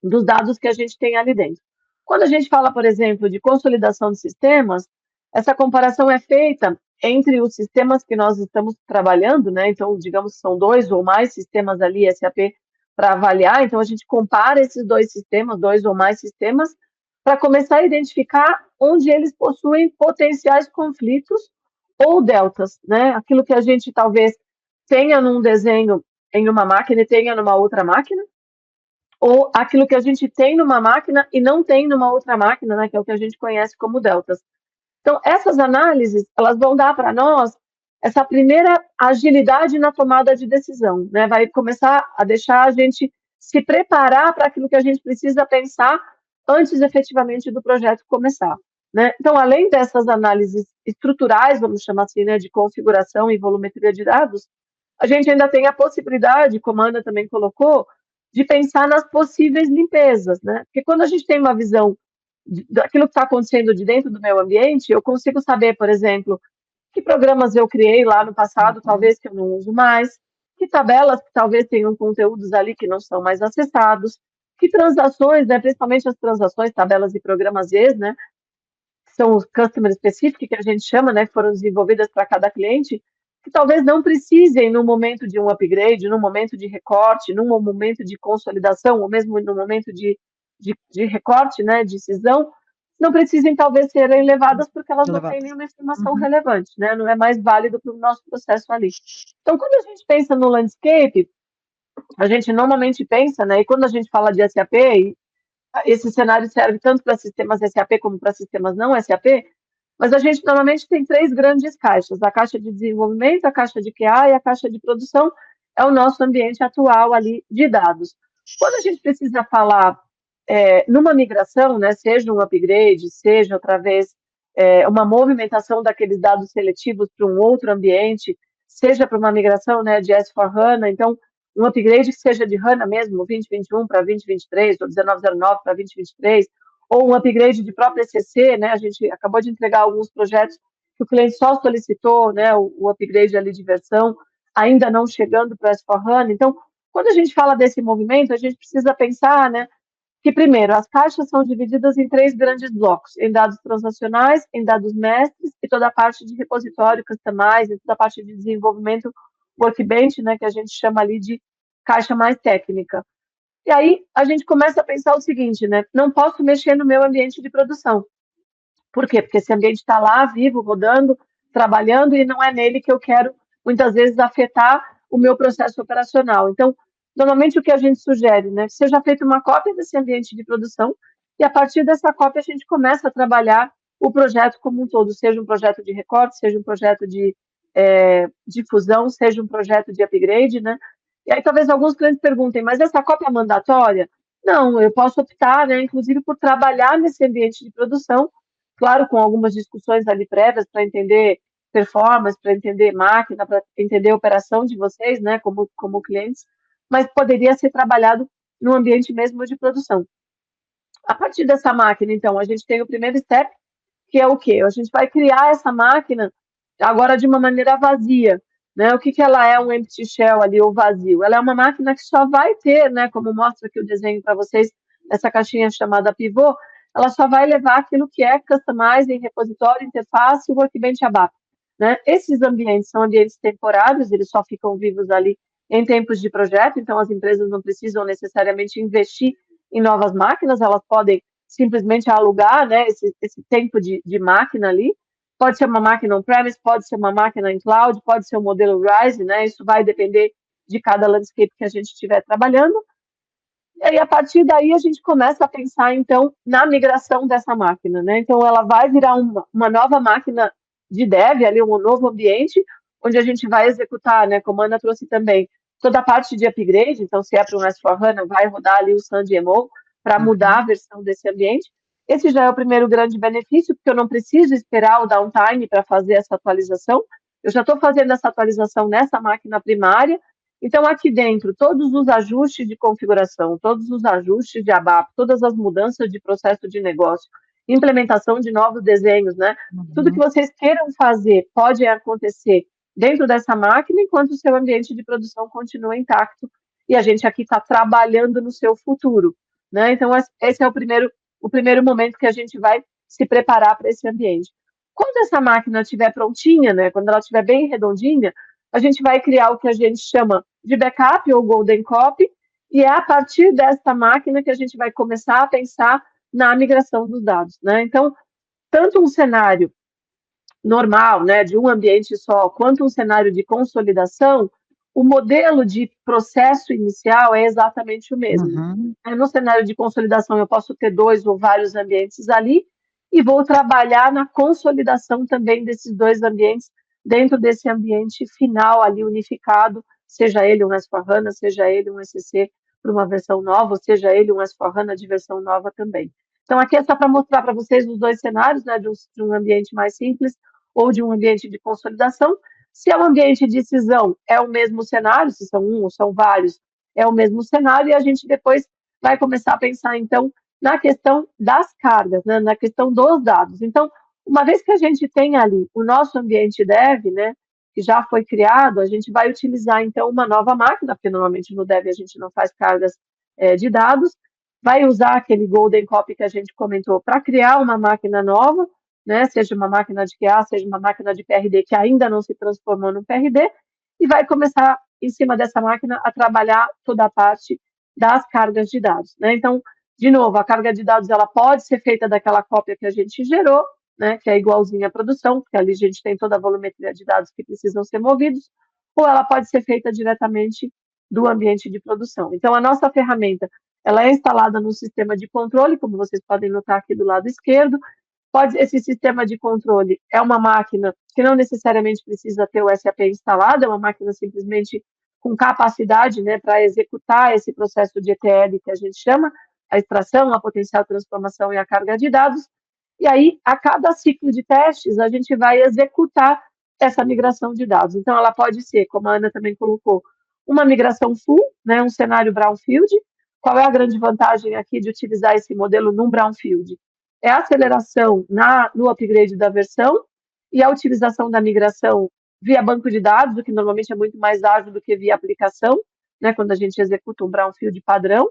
dos dados que a gente tem ali dentro. Quando a gente fala, por exemplo, de consolidação de sistemas, essa comparação é feita entre os sistemas que nós estamos trabalhando, né? Então, digamos que são 2 ou mais sistemas ali SAP para avaliar, então a gente compara esses 2 sistemas, 2 ou mais sistemas, para começar a identificar onde eles possuem potenciais conflitos ou deltas, né? Aquilo que a gente talvez tenha num desenho em uma máquina e tenha numa outra máquina, ou aquilo que a gente tem numa máquina e não tem numa outra máquina, né, que é o que a gente conhece como deltas. Então, essas análises, elas vão dar para nós essa primeira agilidade na tomada de decisão, né? Vai começar a deixar a gente se preparar para aquilo que a gente precisa pensar antes efetivamente do projeto começar, né? Então, além dessas análises estruturais, vamos chamar assim, né, de configuração e volumetria de dados, a gente ainda tem a possibilidade, como a Ana também colocou, de pensar nas possíveis limpezas, né? Porque quando a gente tem uma visão daquilo que está acontecendo de dentro do meu ambiente, eu consigo saber, por exemplo, que programas eu criei lá no passado, Uhum. talvez que eu não uso mais, que tabelas que talvez tenham conteúdos ali que não são mais acessados, que transações, né, principalmente as transações, tabelas e programas ex, né, que são os customer specific, que a gente chama, né, que foram desenvolvidas para cada cliente, que talvez não precisem no momento de um upgrade, no momento de recorte, no momento de consolidação, ou mesmo no momento de recorte, né, de cisão, não precisem talvez serem levadas porque elas não têm Relevadas. nenhuma informação Uhum. relevante, né, não é mais válido para o nosso processo ali. Então, quando a gente pensa no landscape, a gente normalmente pensa, né, e quando a gente fala de SAP, esse cenário serve tanto para sistemas SAP como para sistemas não SAP, mas a gente normalmente tem três grandes caixas: a caixa de desenvolvimento, a caixa de QA e a caixa de produção. É o nosso ambiente atual ali de dados. Quando a gente precisa falar numa migração, né, seja um upgrade, seja através uma movimentação daqueles dados seletivos para um outro ambiente, seja para uma migração, né, de S4HANA, então um upgrade que seja de HANA mesmo, 2021 para 2023, ou 1909 para 2023, ou um upgrade de própria ECC, né? A gente acabou de entregar alguns projetos que o cliente só solicitou, né, o upgrade ali de versão, ainda não chegando para a S4HANA. Então, quando a gente fala desse movimento, a gente precisa pensar, né, que, primeiro, as caixas são divididas em três grandes blocos: em dados transacionais, em dados mestres e toda a parte de repositório, customize, toda a parte de desenvolvimento workbench, né, que a gente chama ali de caixa mais técnica. E aí a gente começa a pensar o seguinte, né, não posso mexer no meu ambiente de produção. Por quê? Porque esse ambiente está lá, vivo, rodando, trabalhando, e não é nele que eu quero, muitas vezes, afetar o meu processo operacional. Então, normalmente o que a gente sugere, né, que seja feita uma cópia desse ambiente de produção, e a partir dessa cópia a gente começa a trabalhar o projeto como um todo, seja um projeto de recorte, seja um projeto de fusão, seja um projeto de upgrade, né? E aí talvez alguns clientes perguntem, mas essa cópia é mandatória? Não, eu posso optar, né, inclusive, por trabalhar nesse ambiente de produção, claro, com algumas discussões ali prévias para entender performance, para entender máquina, para entender a operação de vocês, né, como clientes, mas poderia ser trabalhado no ambiente mesmo de produção. A partir dessa máquina, então, a gente tem o primeiro step, que é o quê? A gente vai criar essa máquina agora de uma maneira vazia, né? O que ela é, um empty shell ali, ou vazio? Ela é uma máquina que só vai ter, né, como mostra aqui o desenho para vocês, essa caixinha chamada pivô, ela só vai levar aquilo que é customizing, repositório, interface e workbench ABAP, né? Esses ambientes são ambientes temporários, eles só ficam vivos ali em tempos de projeto, então as empresas não precisam necessariamente investir em novas máquinas, elas podem simplesmente alugar, né, esse tempo de máquina ali. Pode ser uma máquina on-premise, pode ser uma máquina em cloud, pode ser um modelo RISE, né, isso vai depender de cada landscape que a gente estiver trabalhando. E aí, a partir daí, a gente começa a pensar, então, na migração dessa máquina, né? Então, ela vai virar uma nova máquina de dev, ali, um novo ambiente, onde a gente vai executar, né, como a Ana trouxe também, toda a parte de upgrade. Então, se é para um S4HANA, vai rodar ali o SANDMO para mudar a Uhum. versão desse ambiente. Esse já é o primeiro grande benefício, porque eu não preciso esperar o downtime para fazer essa atualização. Eu já estou fazendo essa atualização nessa máquina primária. Então, aqui dentro, todos os ajustes de configuração, todos os ajustes de ABAP, todas as mudanças de processo de negócio, implementação de novos desenhos, né? Tudo que Uhum. vocês queiram fazer pode acontecer dentro dessa máquina, enquanto o seu ambiente de produção continua intacto, e a gente aqui está trabalhando no seu futuro, né? Então, esse é o primeiro momento que a gente vai se preparar para esse ambiente. Quando essa máquina estiver prontinha, né? Quando ela estiver bem redondinha, a gente vai criar o que a gente chama de backup ou golden copy, e é a partir dessa máquina que a gente vai começar a pensar na migração dos dados, né? Então, tanto um cenário normal, né, de um ambiente só, quanto um cenário de consolidação, o modelo de processo inicial é exatamente o mesmo. Uhum. No cenário de consolidação, eu posso ter dois ou vários ambientes ali, e vou trabalhar na consolidação também desses dois ambientes dentro desse ambiente final ali unificado, seja ele um S4HANA, seja ele um ECC para uma versão nova, ou seja ele um S4HANA de versão nova também. Então, aqui é só para mostrar para vocês os dois cenários, né, de um ambiente mais simples ou de um ambiente de consolidação. Se é um ambiente de cisão, é o mesmo cenário, se são um ou são vários, é o mesmo cenário, e a gente depois vai começar a pensar, então, na questão das cargas, né, na questão dos dados. Então, uma vez que a gente tem ali o nosso ambiente dev, né, que já foi criado, a gente vai utilizar, então, uma nova máquina, porque normalmente no dev a gente não faz cargas de dados, vai usar aquele golden copy que a gente comentou para criar uma máquina nova, né, seja uma máquina de QA, seja uma máquina de PRD que ainda não se transformou num PRD, e vai começar, em cima dessa máquina, a trabalhar toda a parte das cargas de dados, né? Então, de novo, a carga de dados ela pode ser feita daquela cópia que a gente gerou, né, que é igualzinha à produção, porque ali a gente tem toda a volumetria de dados que precisam ser movidos, ou ela pode ser feita diretamente do ambiente de produção. Então, a nossa ferramenta ela é instalada no sistema de controle, como vocês podem notar aqui do lado esquerdo. Esse sistema de controle é uma máquina que não necessariamente precisa ter o SAP instalado, é uma máquina simplesmente com capacidade, né, para executar esse processo de ETL que a gente chama, a extração, a potencial transformação e a carga de dados. E aí, a cada ciclo de testes, a gente vai executar essa migração de dados. Então, ela pode ser, como a Ana também colocou, uma migração full, né, um cenário brownfield. Qual é a grande vantagem aqui de utilizar esse modelo num brownfield? É a aceleração no upgrade da versão e a utilização da migração via banco de dados, o que normalmente é muito mais ágil do que via aplicação, né, quando a gente executa um brownfield padrão.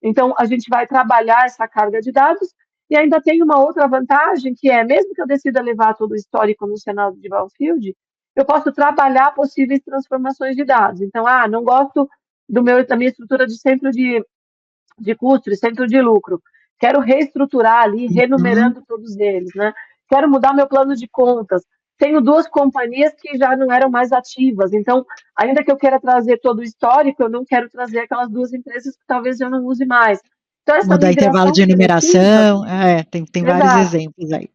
Então, a gente vai trabalhar essa carga de dados e ainda tem uma outra vantagem, que é, mesmo que eu decida levar todo o histórico no cenário de brownfield, eu posso trabalhar possíveis transformações de dados. Então, não gosto da minha estrutura de centro de custo, de centro de lucro. Quero reestruturar ali, renumerando todos eles, né? Quero mudar meu plano de contas. Tenho duas companhias que já não eram mais ativas, então, ainda que eu queira trazer todo o histórico, eu não quero trazer aquelas duas empresas que talvez eu não use mais. Então, essa Mudar intervalo migração de seletiva, numeração, tem vários exato, exemplos aí.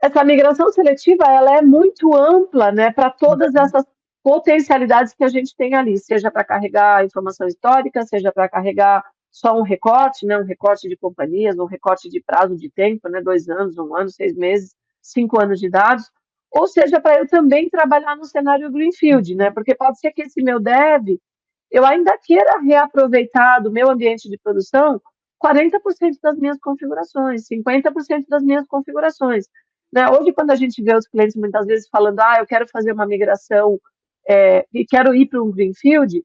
essa migração seletiva ela é muito ampla, né, para todas essas potencialidades que a gente tem ali, seja para carregar informação histórica, seja para carregar só um recorte, né, um recorte de companhias, um recorte de prazo de tempo, né, 2 anos, 1 ano, 6 meses, 5 anos de dados, ou seja, para eu também trabalhar no cenário greenfield, né, porque pode ser que esse meu dev, eu ainda queira reaproveitar do meu ambiente de produção 40% das minhas configurações, 50% das minhas configurações. Né? Hoje, quando a gente vê os clientes muitas vezes falando, eu quero fazer uma migração e quero ir para um greenfield,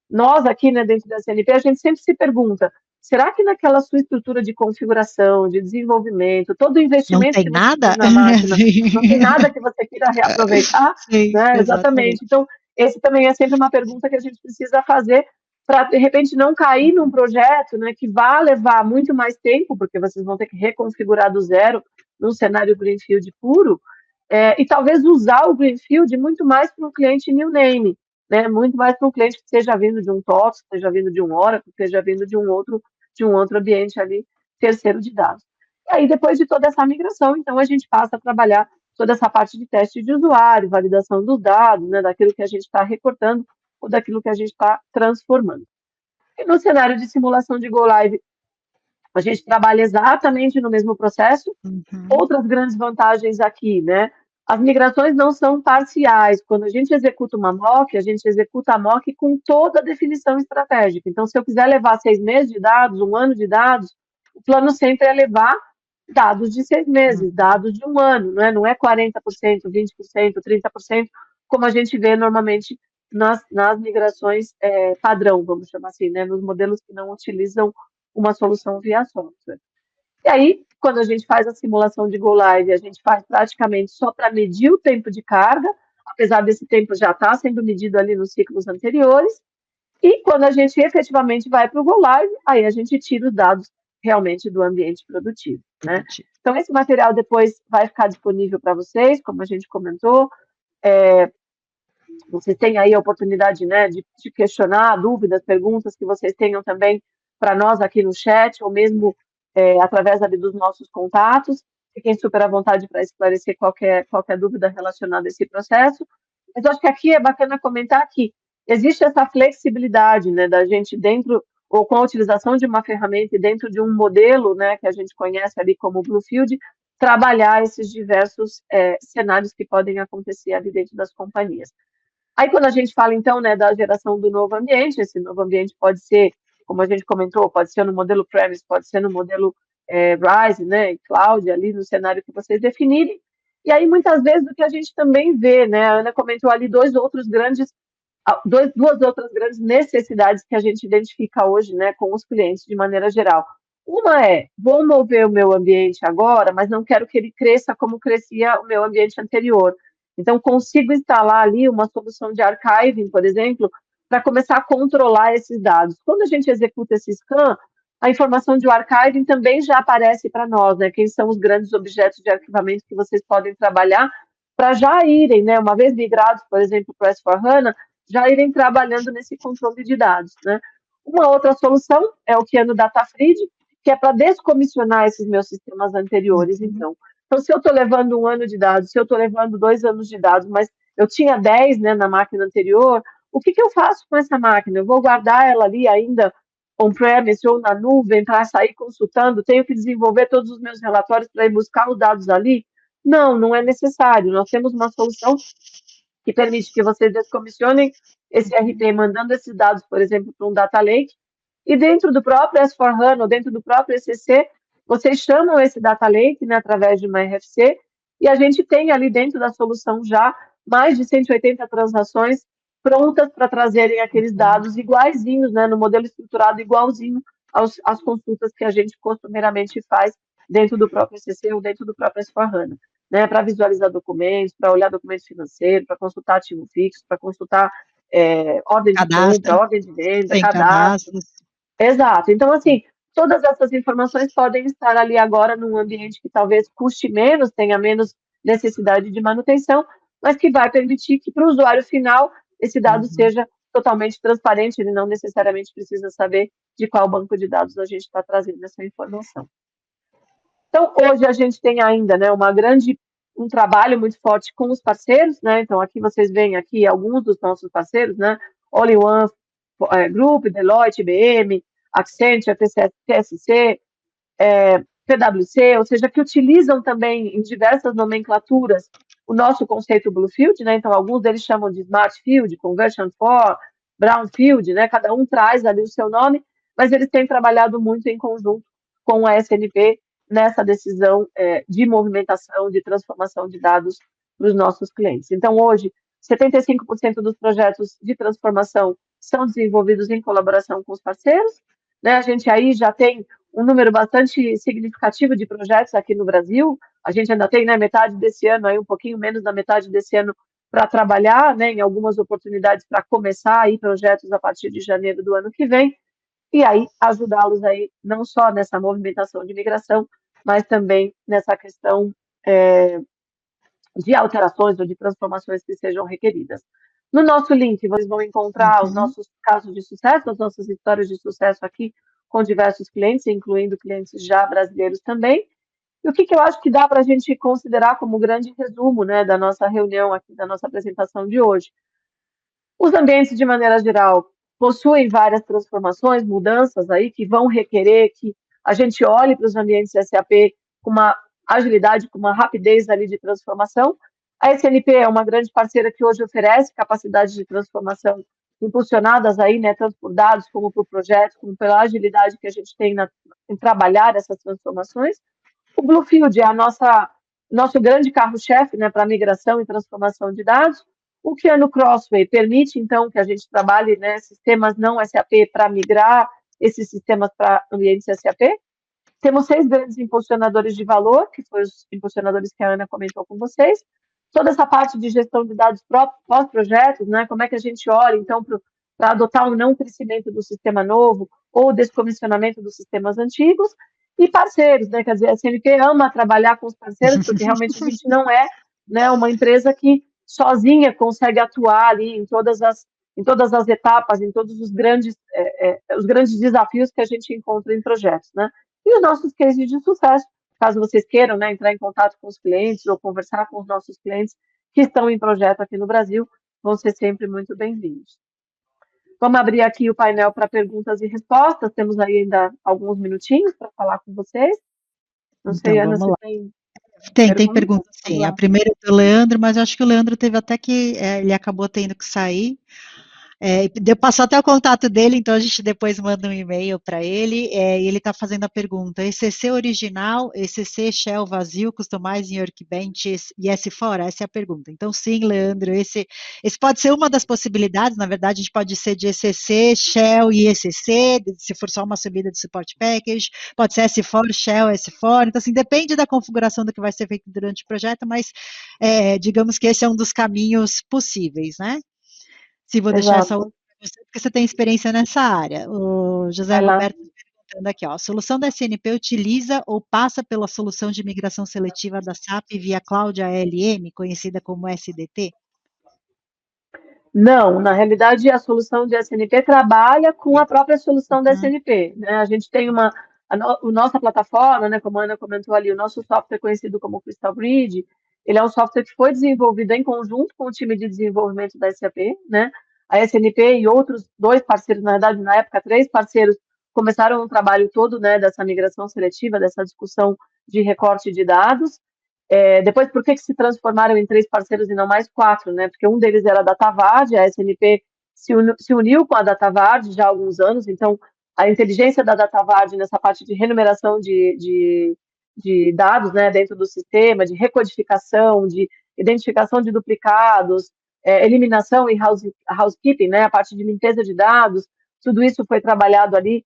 nós aqui, né, dentro da CNP, a gente sempre se pergunta, será que naquela sua estrutura de configuração, de desenvolvimento, todo o Não investimento tem que você nada? fez na máquina, não tem nada que você queira reaproveitar? Sim, Né? Exatamente. exatamente. Então, esse também é sempre uma pergunta que a gente precisa fazer para, de repente, não cair num projeto, né, que vai levar muito mais tempo, porque vocês vão ter que reconfigurar do zero num cenário greenfield puro, e talvez usar o greenfield muito mais para um cliente new name, né, muito mais para um cliente que esteja vindo de um TOTS, que esteja vindo de um Oracle, que esteja vindo de um outro ambiente ali, terceiro de dados. E aí, depois de toda essa migração, então, a gente passa a trabalhar toda essa parte de teste de usuário, validação dos dados, né, daquilo que a gente está recortando ou daquilo que a gente está transformando. E no cenário de simulação de Go Live, a gente trabalha exatamente no mesmo processo. Outras grandes vantagens aqui, né? As migrações não são parciais. Quando a gente executa uma mock, a gente executa a mock com toda a definição estratégica. Então, se eu quiser levar 6 meses de dados, 1 ano de dados, o plano sempre é levar dados de 6 meses, dados de 1 ano, não é 40%, 20%, 30%, como a gente vê normalmente nas migrações padrão, vamos chamar assim, né? Nos modelos que não utilizam uma solução via software. E aí, quando a gente faz a simulação de Go Live, a gente faz praticamente só para medir o tempo de carga, apesar desse tempo já estar sendo medido ali nos ciclos anteriores. E quando a gente efetivamente vai para o Go Live, aí a gente tira os dados realmente do ambiente produtivo. Né? Então, esse material depois vai ficar disponível para vocês, como a gente comentou. Vocês têm aí a oportunidade, né, de questionar dúvidas, perguntas que vocês tenham também para nós aqui no chat, ou mesmo através ali dos nossos contatos. Fiquem super à vontade para esclarecer qualquer dúvida relacionada a esse processo. Mas eu acho que aqui é bacana comentar que existe essa flexibilidade, né, da gente, dentro ou com a utilização de uma ferramenta e dentro de um modelo, né, que a gente conhece ali como Bluefield, trabalhar esses diversos cenários que podem acontecer ali dentro das companhias. Aí, quando a gente fala, então, né, da geração do novo ambiente, esse novo ambiente pode ser, como a gente comentou, pode ser no modelo premise, pode ser no modelo Rise, né, cloud, ali no cenário que vocês definirem. E aí, muitas vezes, o que a gente também vê, né, a Ana comentou ali duas outras grandes necessidades que a gente identifica hoje, né, com os clientes de maneira geral. Uma é, vou mover o meu ambiente agora, mas não quero que ele cresça como crescia o meu ambiente anterior. Então, consigo instalar ali uma solução de archiving, por exemplo, para começar a controlar esses dados. Quando a gente executa esse scan, a informação de archiving também já aparece para nós, né? Quem são os grandes objetos de arquivamento que vocês podem trabalhar para já irem, né? Uma vez migrados, por exemplo, para o S4HANA, já irem trabalhando nesse controle de dados, né? Uma outra solução é o Kiano Data Frid, que é para descomissionar esses meus sistemas anteriores, então. Então, se eu estou levando 1 ano de dados, se eu estou levando 2 anos de dados, mas eu tinha 10, né, na máquina anterior, o que eu faço com essa máquina? Eu vou guardar ela ali ainda on-premise ou na nuvem para sair consultando? Tenho que desenvolver todos os meus relatórios para ir buscar os dados ali? Não, não é necessário. Nós temos uma solução que permite que vocês descomissionem esse RP, mandando esses dados, por exemplo, para um data lake, e dentro do próprio S4HANA, ou dentro do próprio ECC, vocês chamam esse data lake, né, através de uma RFC, e a gente tem ali dentro da solução já mais de 180 transações prontas para trazerem aqueles dados iguaizinhos, né, no modelo estruturado igualzinho às consultas que a gente costumeiramente faz dentro do próprio ECC ou dentro do próprio S4HANA, né, para visualizar documentos, para olhar documentos financeiros, para consultar ativo fixo, para consultar ordem de compra, Cadastro, ordem de venda, tem cadastro. cadastros. Exato. Então, assim, todas essas informações podem estar ali agora num ambiente que talvez custe menos, tenha menos necessidade de manutenção, mas que vai permitir que para o usuário final esse dado seja totalmente transparente, ele não necessariamente precisa saber de qual banco de dados a gente está trazendo essa informação. Então, hoje a gente tem ainda, né, um trabalho muito forte com os parceiros, né? Então, aqui vocês veem aqui alguns dos nossos parceiros, né? All in One Group, Deloitte, IBM, Accenture, TSC, PwC, ou seja, que utilizam também em diversas nomenclaturas o nosso conceito Bluefield, né? Então, alguns deles chamam de Smart Field, Conversion for, Brownfield, né? Cada um traz ali o seu nome, mas eles têm trabalhado muito em conjunto com a SNP nessa decisão de movimentação, de transformação de dados para os nossos clientes. Então, hoje, 75% dos projetos de transformação são desenvolvidos em colaboração com os parceiros, né? A gente aí já tem um número bastante significativo de projetos aqui no Brasil. A gente ainda tem, né, metade desse ano, aí um pouquinho menos da metade desse ano para trabalhar, né, em algumas oportunidades para começar aí projetos a partir de janeiro do ano que vem, e aí ajudá-los aí não só nessa movimentação de migração, mas também nessa questão de alterações ou de transformações que sejam requeridas. No nosso link, vocês vão encontrar os nossos casos de sucesso, as nossas histórias de sucesso aqui com diversos clientes, incluindo clientes já brasileiros também. E o que eu acho que dá para a gente considerar como grande resumo, né, da nossa reunião aqui, da nossa apresentação de hoje? Os ambientes, de maneira geral, possuem várias transformações, mudanças aí que vão requerer que a gente olhe para os ambientes SAP com uma agilidade, com uma rapidez ali de transformação. A SNP é uma grande parceira que hoje oferece capacidades de transformação impulsionadas aí, né, tanto por dados como por projetos, como pela agilidade que a gente tem em trabalhar essas transformações. O Bluefield é nosso grande carro-chefe, né, para migração e transformação de dados. O Kiano Crossway permite, então, que a gente trabalhe, né, sistemas não SAP para migrar esses sistemas para ambientes SAP. Temos 6 grandes impulsionadores de valor, que foram os impulsionadores que a Ana comentou com vocês. Toda essa parte de gestão de dados pós-projetos, né, como é que a gente olha, então, para adotar um não crescimento do sistema novo ou descomissionamento dos sistemas antigos. E parceiros, né, quer dizer, a CNP ama trabalhar com os parceiros, porque realmente a gente não é, né, uma empresa que sozinha consegue atuar ali em todas as etapas, em todos os grandes desafios que a gente encontra em projetos, né? E os nossos cases de sucesso, caso vocês queiram, né, entrar em contato com os clientes ou conversar com os nossos clientes que estão em projeto aqui no Brasil, vão ser sempre muito bem-vindos. Vamos abrir aqui o painel para perguntas e respostas. Temos aí ainda alguns minutinhos para falar com vocês. Não sei, Então, Ana, vamos se lá. tem Tem perguntas? pergunta Vamos sim. A lá. primeira é do Leandro, mas eu acho que o Leandro teve até que, ele acabou tendo que sair. Passou até o contato dele, então a gente depois manda um e-mail para ele, e ele está fazendo a pergunta, ECC original, ECC Shell vazio, Customize em Workbench e S4? Essa é a pergunta. Então sim, Leandro, esse pode ser uma das possibilidades, na verdade a gente pode ser de ECC, Shell e ECC, se for só uma subida de support package, pode ser S4, Shell, S4, então assim, depende da configuração do que vai ser feito durante o projeto, mas digamos que esse é um dos caminhos possíveis, né? Se vou deixar essa Exato. outra para você, porque você tem experiência nessa área. O José Vai lá. Roberto perguntando aqui, ó, a solução da SNP utiliza ou passa pela solução de migração seletiva da SAP via Cloud ALM, conhecida como SDT? Não, na realidade, a solução de SNP trabalha com a própria solução da SNP, né? A gente tem nossa plataforma, né, como a Ana comentou ali, o nosso software conhecido como Crystal Bridge, ele é um software que foi desenvolvido em conjunto com o time de desenvolvimento da SAP, né? A SNP e outros 2 parceiros, na verdade, na época, 3 parceiros, começaram o trabalho todo, né, dessa migração seletiva, dessa discussão de recorte de dados. Depois, por que se transformaram em 3 parceiros e não mais 4, né? Porque um deles era a Datavard, a SNP se uniu com a Datavard já há alguns anos, então a inteligência da Datavard nessa parte de renumeração de dados, né, dentro do sistema, de recodificação, de identificação de duplicados, eliminação e housekeeping, né, a parte de limpeza de dados, tudo isso foi trabalhado ali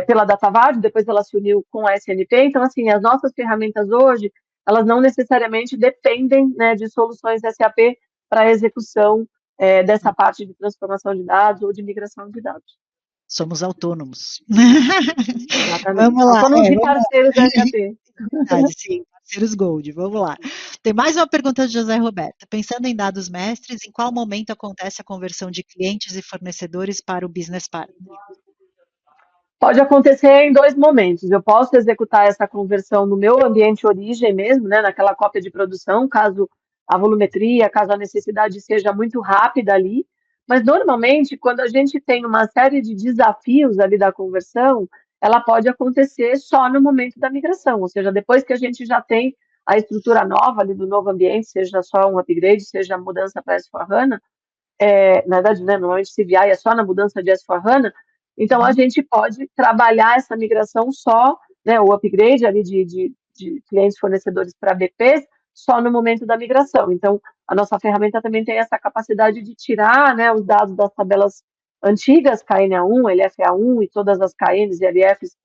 pela Datavard, depois ela se uniu com a SNP, então, assim, as nossas ferramentas hoje, elas não necessariamente dependem, né, de soluções SAP para a execução dessa parte de transformação de dados ou de migração de dados. Somos autônomos. Exatamente. Vamos lá, Autônomos e vamos lá. parceiros da SAP. Verdade, sim, parceiros Gold, vamos lá. Tem mais uma pergunta de José Roberto. Pensando em dados mestres, em qual momento acontece a conversão de clientes e fornecedores para o Business Partner? Pode acontecer em 2 momentos. Eu posso executar essa conversão no meu ambiente origem mesmo, né, naquela cópia de produção, caso a volumetria, caso a necessidade seja muito rápida ali. Mas, normalmente, quando a gente tem uma série de desafios ali da conversão, ela pode acontecer só no momento da migração, ou seja, depois que a gente já tem a estrutura nova ali do novo ambiente, seja só um upgrade, seja mudança para S/4HANA, na verdade, né, normalmente CVI é só na mudança de S/4HANA, então a gente pode trabalhar essa migração só, né, o upgrade ali de clientes fornecedores para BPs, só no momento da migração. Então, a nossa ferramenta também tem essa capacidade de tirar, né, os dados das tabelas antigas, KNA1, LFA1 e todas as KNs e LFs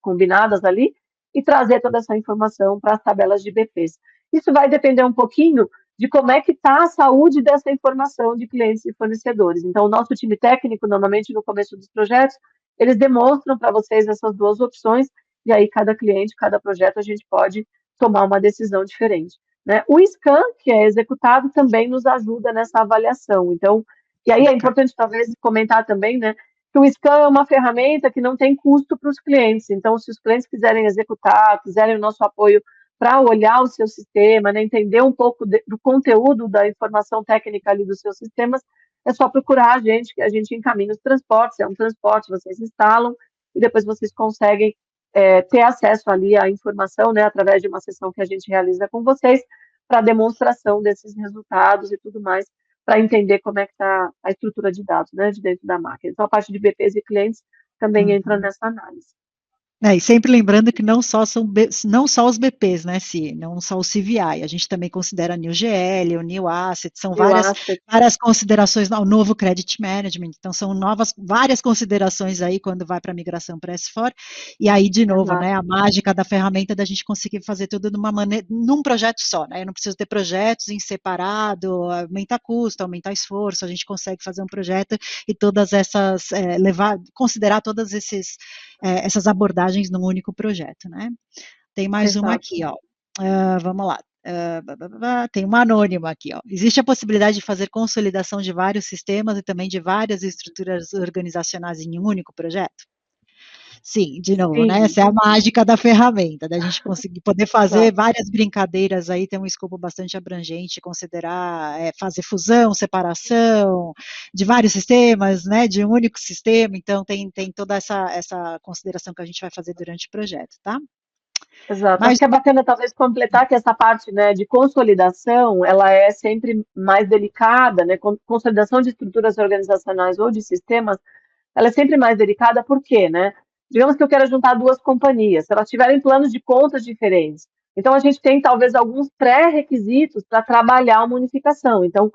combinadas ali, e trazer toda essa informação para as tabelas de BPs. Isso vai depender um pouquinho de como é que está a saúde dessa informação de clientes e fornecedores. Então, o nosso time técnico, normalmente no começo dos projetos, eles demonstram para vocês essas 2 opções, e aí cada cliente, cada projeto, a gente pode tomar uma decisão diferente, né? O scan, que é executado, também nos ajuda nessa avaliação. Então, e aí é importante talvez comentar também, né, que o scan é uma ferramenta que não tem custo para os clientes. Então, se os clientes quiserem executar, quiserem o nosso apoio para olhar o seu sistema, né, entender um pouco do conteúdo da informação técnica ali dos seus sistemas, é só procurar a gente, que a gente encaminha os transportes, é um transporte, vocês instalam e depois vocês conseguem ter acesso ali à informação, né, através de uma sessão que a gente realiza com vocês, para demonstração desses resultados e tudo mais, para entender como é que está a estrutura de dados, né, de dentro da máquina. Então, a parte de BPs e clientes também entra nessa análise. E sempre lembrando que não só os BPs, né, não só o CVI, a gente também considera New GL, o New Asset, são várias considerações, o novo Credit Management, então são várias considerações aí quando vai para a migração para S4, e aí, de novo, né, a mágica da ferramenta da gente conseguir fazer tudo num projeto só, né, eu não preciso ter projetos em separado, aumentar custo, aumentar esforço, a gente consegue fazer um projeto e todas essas, considerar todas essas abordagens num único projeto, né? Tem mais uma aqui, ó. Vamos lá. Tem uma anônima aqui, ó. Existe a possibilidade de fazer consolidação de vários sistemas e também de várias estruturas organizacionais em um único projeto? Sim, de novo, né, Sim, essa é a mágica da ferramenta, da gente conseguir poder fazer exato, várias brincadeiras aí, ter um escopo bastante abrangente, considerar, fazer fusão, separação de vários sistemas, né, de um único sistema, então tem toda essa consideração que a gente vai fazer durante o projeto, tá. exato. Acho Mas que é bacana talvez completar que essa parte, né, de consolidação, ela é sempre mais delicada, né? Consolidação de estruturas organizacionais ou de sistemas, ela é sempre mais delicada, por quê, né? Digamos que eu quero juntar duas companhias, se elas tiverem planos de contas diferentes. Então, a gente tem talvez alguns pré-requisitos para trabalhar uma unificação. Então,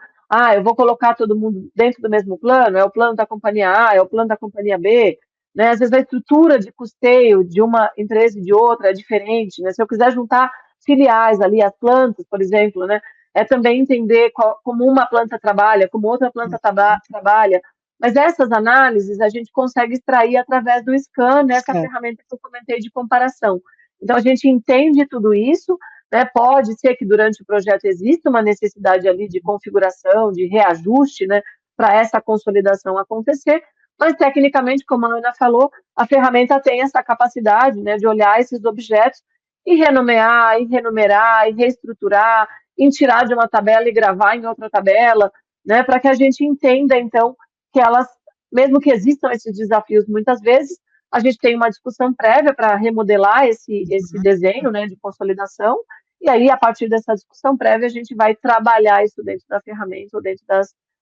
eu vou colocar todo mundo dentro do mesmo plano, é o plano da companhia A, é o plano da companhia B, né? Às vezes a estrutura de custeio de uma empresa e de outra é diferente, né? Se eu quiser juntar filiais ali, as plantas, por exemplo, né? É também entender como uma planta trabalha, como outra planta trabalha, mas essas análises a gente consegue extrair através do scan, nessa ferramenta que eu comentei de comparação. Então, a gente entende tudo isso, né? Pode ser que durante o projeto exista uma necessidade ali de configuração, de reajuste, né? Para essa consolidação acontecer, mas tecnicamente, como a Ana falou, a ferramenta tem essa capacidade, né, de olhar esses objetos e renomear, e renumerar, e reestruturar, e tirar de uma tabela e gravar em outra tabela, né, para que a gente entenda, então, que elas, mesmo que existam esses desafios muitas vezes, a gente tem uma discussão prévia para remodelar esse desenho, né, de consolidação, e aí, a partir dessa discussão prévia, a gente vai trabalhar isso dentro da ferramenta ou dentro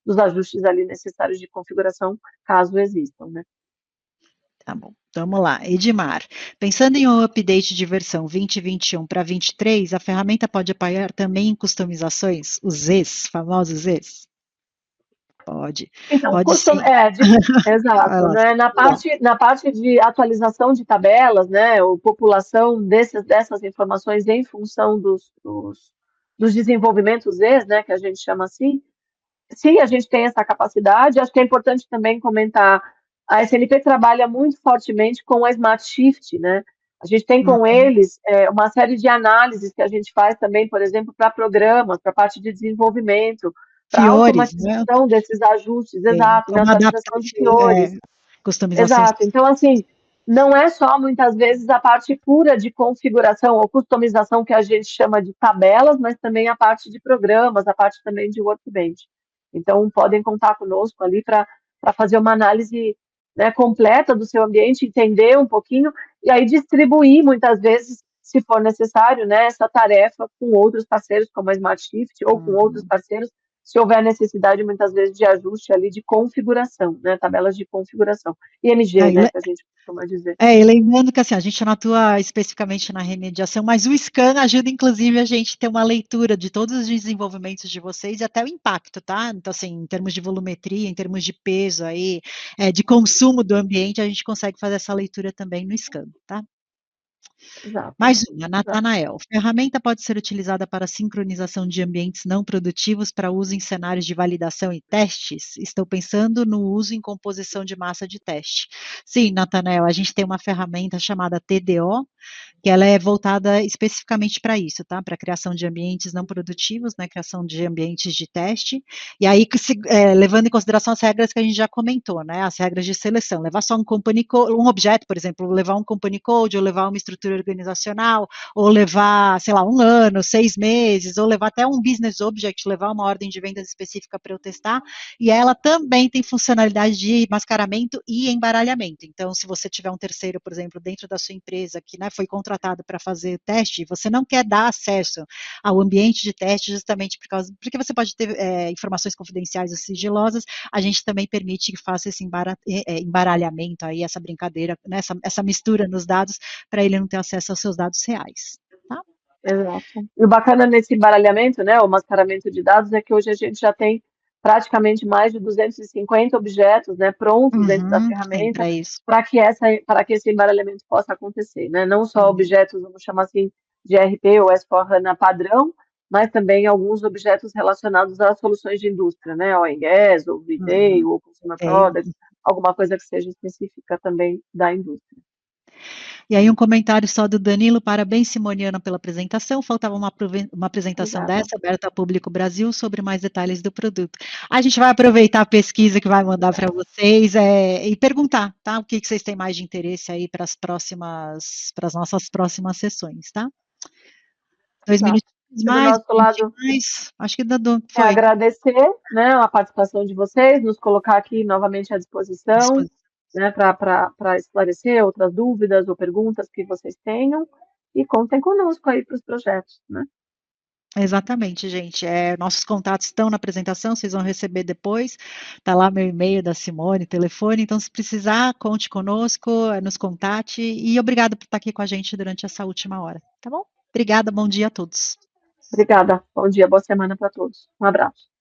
dos ajustes ali necessários de configuração, caso existam, né? tá bom, vamos lá. Edmar, pensando em um update de versão 2021 para 23, a ferramenta pode apoiar também em customizações, os Zs, famosos Zs? Pode, Então, pode sim. Vai exato, lá, né? Sandra. Na parte de atualização de tabelas, né? Ou população dessas informações em função dos desenvolvimentos ex, né? Que a gente chama assim. Sim, a gente tem essa capacidade. Acho que é importante também comentar, a SNP trabalha muito fortemente com a Smart Shift, né? A gente tem com Uhum. eles uma série de análises que a gente faz também, por exemplo, para programas, para a parte de desenvolvimento, para Fiores, né? automatização desses ajustes, exato, né? Como adaptar Atualização de fiores. customizações. Exato. Então, assim, não é só muitas vezes a parte pura de configuração ou customização que a gente chama de tabelas, mas também a parte de programas, a parte também de workbench. Então, podem contar conosco ali para fazer uma análise, né, completa do seu ambiente, entender um pouquinho e aí distribuir muitas vezes, se for necessário, né, essa tarefa com outros parceiros, como a Smart Shift, ou com outros Uhum. parceiros, se houver necessidade, muitas vezes, de ajuste ali de configuração, né, tabelas de configuração. IMG, Aí, né, que a gente costuma dizer. e lembrando que assim, a gente não atua especificamente na remediação, mas o scan ajuda, inclusive, a gente ter uma leitura de todos os desenvolvimentos de vocês e até o impacto, tá? Então, assim, em termos de volumetria, em termos de peso aí, de consumo do ambiente, a gente consegue fazer essa leitura também no scan, tá? Exato, Mais uma, exato. Natanael. Ferramenta pode ser utilizada para sincronização de ambientes não produtivos para uso em cenários de validação e testes? Estou pensando no uso em composição de massa de teste. Sim, Natanael, a gente tem uma ferramenta chamada TDO, que ela é voltada especificamente para isso, tá? Para a criação de ambientes não produtivos, né? Criação de ambientes de teste. E aí, levando em consideração as regras que a gente já comentou, né? As regras de seleção, levar só um company code, um objeto, por exemplo, levar um company code, ou levar uma estrutura organizacional, ou levar, sei lá, 1 ano, 6 meses, ou levar até um business object, levar uma ordem de vendas específica para eu testar. E ela também tem funcionalidade de mascaramento e embaralhamento. Então, se você tiver um terceiro, por exemplo, dentro da sua empresa que, né, foi contratado para fazer teste, você não quer dar acesso ao ambiente de teste justamente porque você pode ter informações confidenciais ou sigilosas, a gente também permite que faça esse embaralhamento aí, essa brincadeira, né, essa mistura nos dados, para ele não ter acesso aos seus dados reais. Tá? Exato. E o bacana nesse embaralhamento, né, o mascaramento de dados, é que hoje a gente já tem praticamente mais de 250 objetos, né, prontos dentro da Tem ferramenta para isso. para que esse embaralhamento possa acontecer, né? Não só Uhum. objetos, vamos chamar assim, de RP ou S/4HANA padrão, mas também alguns objetos relacionados a soluções de indústria, né? Oil and gas, ou Uhum. retail, ou consumer É, products, alguma coisa que seja específica também da indústria. E aí um comentário só do Danilo: "Parabéns, Simone pela apresentação, faltava uma apresentação Obrigada. dessa, aberta ao público Brasil, sobre mais detalhes do produto". A gente vai aproveitar a pesquisa que vai mandar para vocês, e perguntar, tá, o que que vocês têm mais de interesse aí para as nossas próximas sessões, tá. 2 Exato. minutinhos E do mais, nosso um minutinho lado, mais, acho que dá foi. agradecer, né, a participação de vocês, nos colocar aqui novamente à disposição, Disposi né, para esclarecer outras dúvidas ou perguntas que vocês tenham, e contem conosco aí para os projetos, né. Exatamente, gente. Nossos contatos estão na apresentação, vocês vão receber depois. Tá lá meu e-mail da Simone, telefone, então se precisar, conte conosco, nos contate e obrigada por estar aqui com a gente durante essa última hora, tá bom? Obrigada, bom dia a todos. Obrigada, bom dia, boa semana para todos. Um abraço.